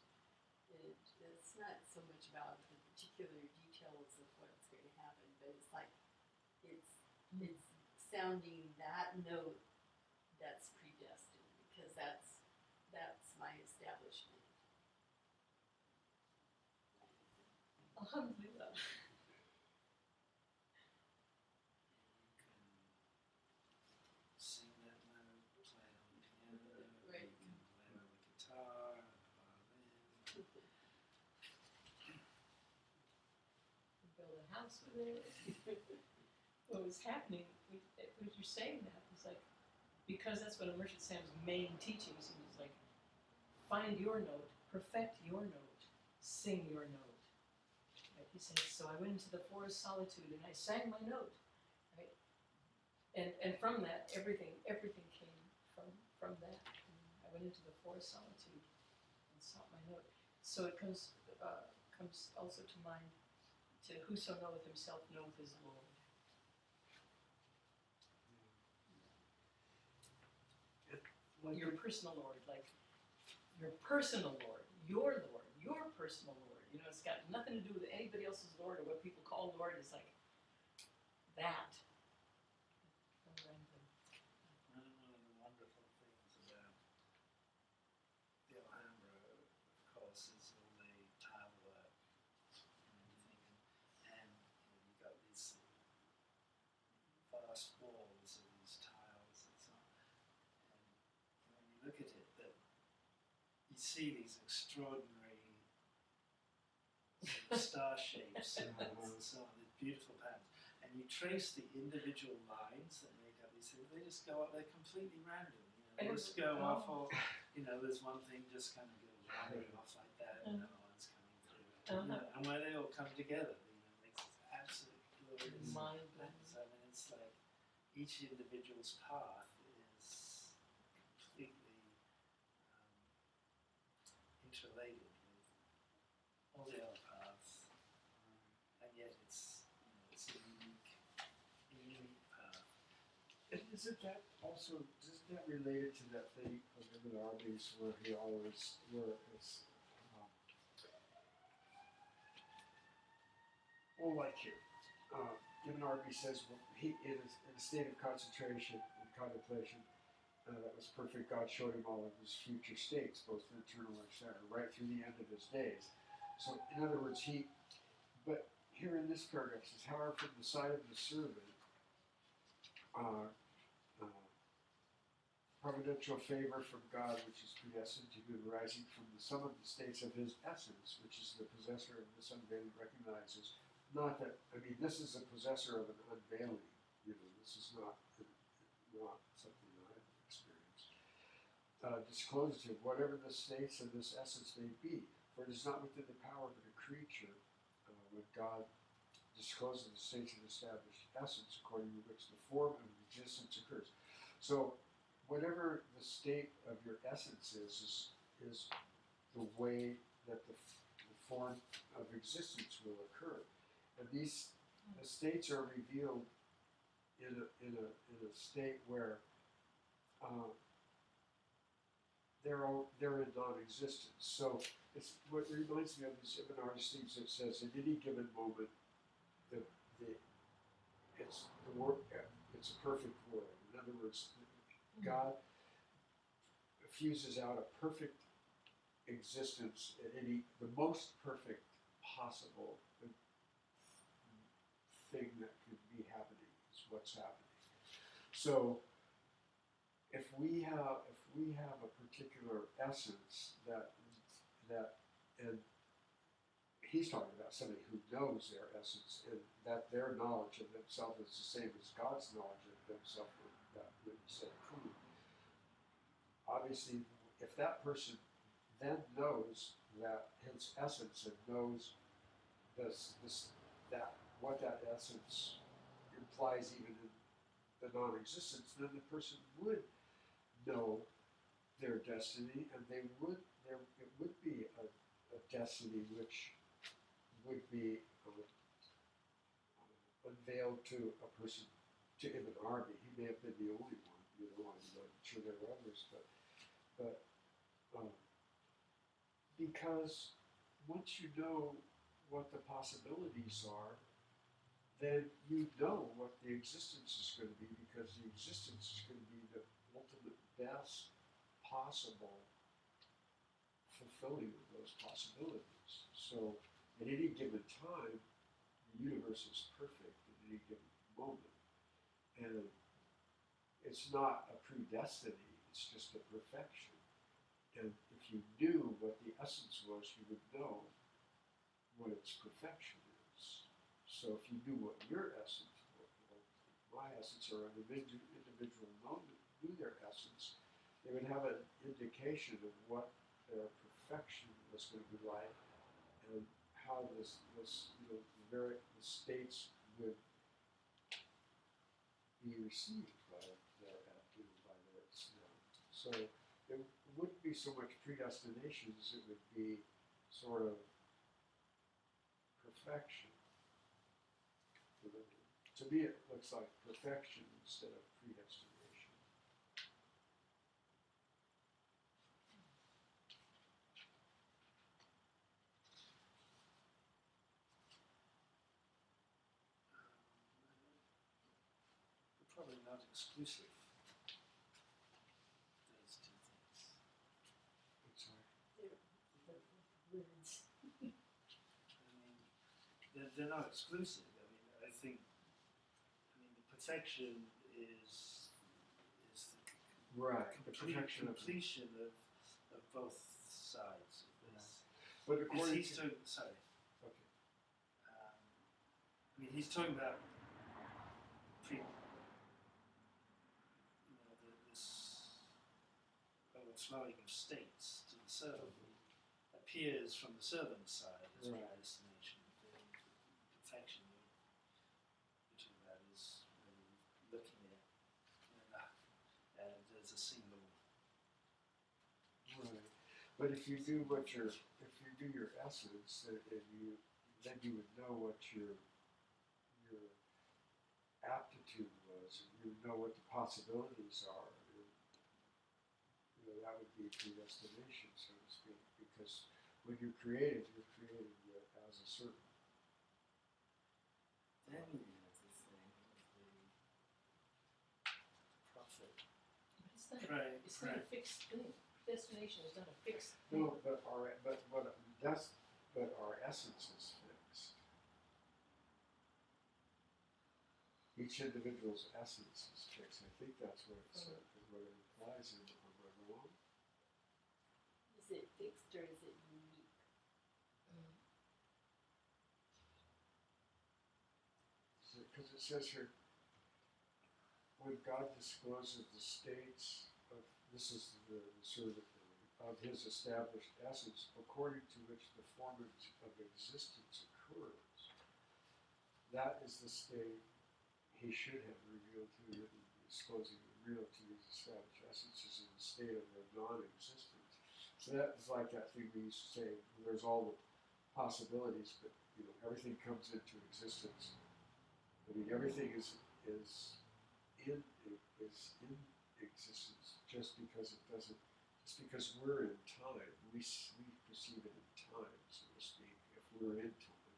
It's not so much about the particular details of what's going to happen, but it's like it's sounding that note that's predestined, because that's my establishment. Alhamdulillah. You can sing that note, play it on the piano, Right. you can play it on the guitar, the violin. Build a house with it. What was happening, when you're saying that, was like, because that's one of Murshid Sam's main teachings. He was like, find your note, perfect your note, sing your note. Right? He said, so I went into the forest solitude and I sang my note. Right? And from that, everything came from that. I went into the forest solitude and sought my note. So it comes also to mind, to whoso knoweth himself knoweth his Lord. Your personal Lord, like your personal Lord, your personal Lord. You know, it's got nothing to do with anybody else's Lord or what people call Lord. It's like that. One of the wonderful things about the Alhambra, of course, is all the tile work and everything, and you've got these vast walls of these tiles and so on. And when you look at it, that you see these extraordinary sort of star shapes and so on, these beautiful patterns. And you trace the individual lines that make up these things, they just go up, they're completely random. They just go off, or, there's one thing just kind of goes wandering off like that, and another one's coming through. And where they all come together, makes this absolute glorious Mind-blowing. So, I mean, it's like each individual's path is completely interrelated with all the other paths, and yet it's a unique path. Isn't that also, isn't that related to that thing of Ibn Arabi's where he always, like here, Ibn Arabi says, well, he in a state of concentration and contemplation, that was perfect. God showed him all of his future states, both internal and external, right through the end of his days. So, in other words, but here in this paragraph it says, however, from the side of the servant, providential favor from God, which is predestined to be arising from the sum of the states of his essence, which is the possessor of this unveiling, recognizes not that, this is a possessor of an unveiling, this is not something that I've experienced. Discloses him whatever the states of this essence may be, for it is not within the power of a creature when God discloses the states of established essence according to which the form of existence occurs. So, whatever the state of your essence is the way that the form of existence will occur, and the states are revealed in a state where they're in non-existence. So it's what reminds me of this Ibn Arabi's things that says in any given moment it's a perfect world. In other words, God fuses out a perfect existence at the most perfect possible thing that could be happening is what's happening. So if we have a particular essence that and he's talking about somebody who knows their essence and that their knowledge of themselves is the same as God's knowledge of themselves, that would be said true. Obviously, if that person then knows that his essence and knows what that essence implies even in the non-existence, then the person would know their destiny, and it would be a destiny which would be unveiled to a person, to Ibn Arabi, the only one, I'm sure there are others, but because once you know what the possibilities are, then you know what the existence is going to be, because the existence is going to be the ultimate best possible fulfilling of those possibilities. So at any given time, the universe is perfect at any given moment. And it's not a predestiny, it's just a perfection. And if you knew what the essence was, you would know what its perfection is. So if you knew what your essence was, like my essence, or an individual knew their essence, they would have an indication of what their perfection was going to be like, and how the states would be received by their, so it wouldn't be so much predestination as it would be sort of perfection. To me, it looks like perfection instead of predestination. They're probably not exclusive, those two things. I'm sorry. They're words. I mean, they're not exclusive. I mean, I think, the perfection is the Right, the perfection completion of both sides of this. But according He's to, talking, sorry, okay, he's talking about this overflowing of states to the servant appears from the servant's side as Right. predestination. The perfection you're talking about is really looking at as a single. right. But if you do your essence, then you would know what your aptitude was, and you would know what the possibilities are. And, that would be predestination, so to speak, because when you're created as a certain. Then you have the thing of the prophet. It's not a fixed thing. Destination is not a fixed thing. No, but our essence is fixed. Each individual's essence is fixed. I think that's what it said, what it implies in. Am I wrong? Is it fixed or is it unique? Because it says here, when God discloses the states of, this is the servant of his established essence, according to which the form of existence occurs, that is the state he should have revealed to you, disclosing the real to his established essences in the state of their non-existence. So that is like that thing we used to say, there's all the possibilities, but everything comes into existence. I mean, everything is in existence just because it doesn't. Just because we're in time, we perceive it in time, so to speak. If we're in time,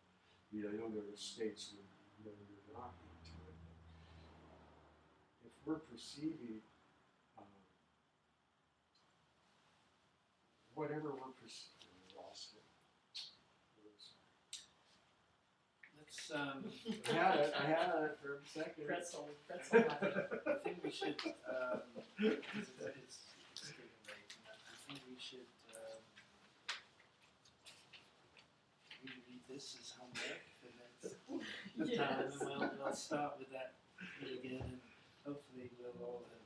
I know there are states when you're not in time. But if we're perceiving whatever we're perceiving, we lost it. Let's. I had it for a second. Pretzel. I think we should. It's getting late. I think we should read this as homework for next time, and we'll start with that again, and hopefully we'll all have.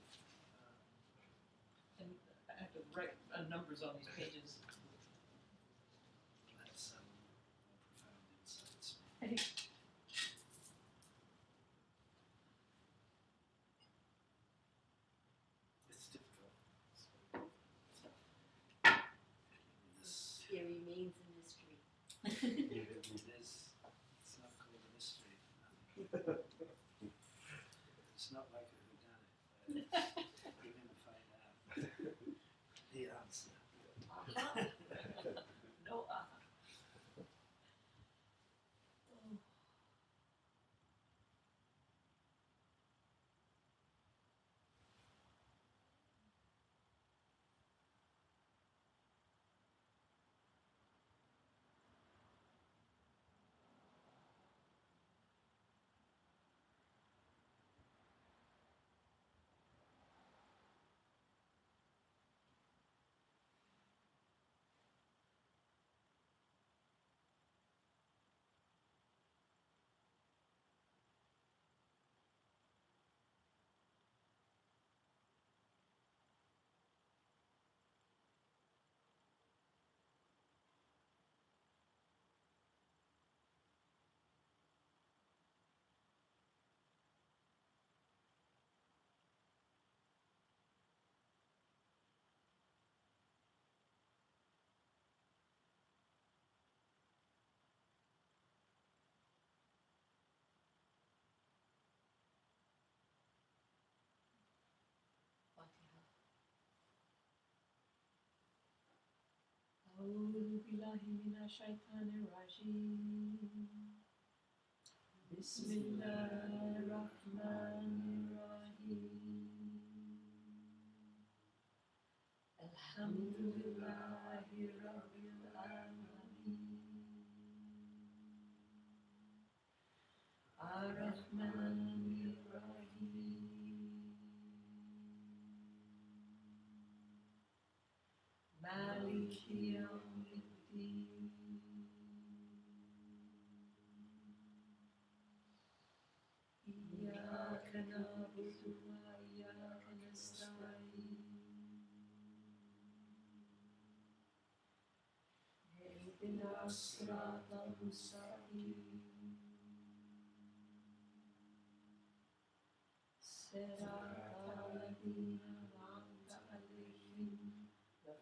And I have to write numbers on these pages. Had some more profound insights. It's difficult. This It remains a mystery. it is. It's not called a mystery. It's not like a whodunit. We're going to find out the answer. Aha. No aha. Oh. Fatiha. أعوذ بالله من الشيطان الرجيم. بسم الله الرحمن الرحيم. الحمد لله رب العالمين. الرحمن الرحيم. مالك يوم الدين. إياك نعبد وإياك نستعين. اهدنا الصراط المستقيم. صراط الذين أنعمت عليهم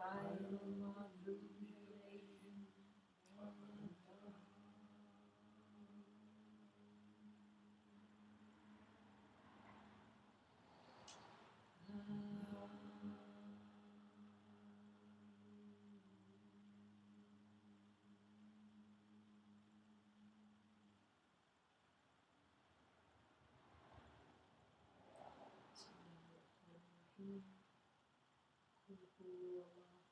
غير المغضوب عليهم ولا الضالين. قل هو الله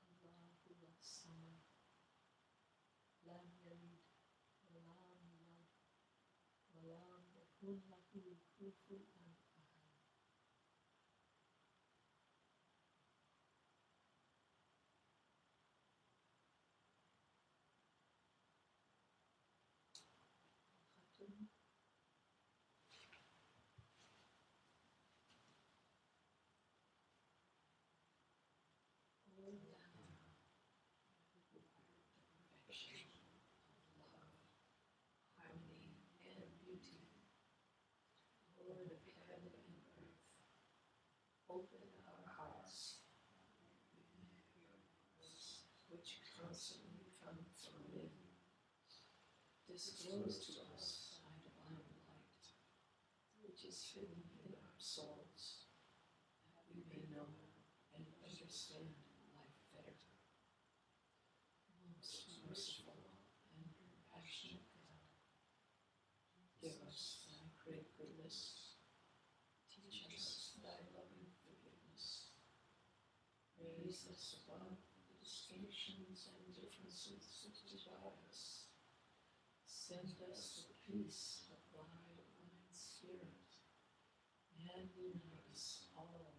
أحد الله الصمد لم يلد ولم يولد ولم يكن له كفوا أحد. ختم. Perfection, love, harmony, and beauty. Lord of heaven and earth, open our hearts, which constantly come from within. Disclose to us thy divine light, which is hidden in our souls, that we may know and understand life better. Most merciful and compassionate God, give us thy great goodness. Teach us thy loving forgiveness. Raise us above the distinctions and differences that divide us. Send us the peace of thy divine Spirit, and unite us all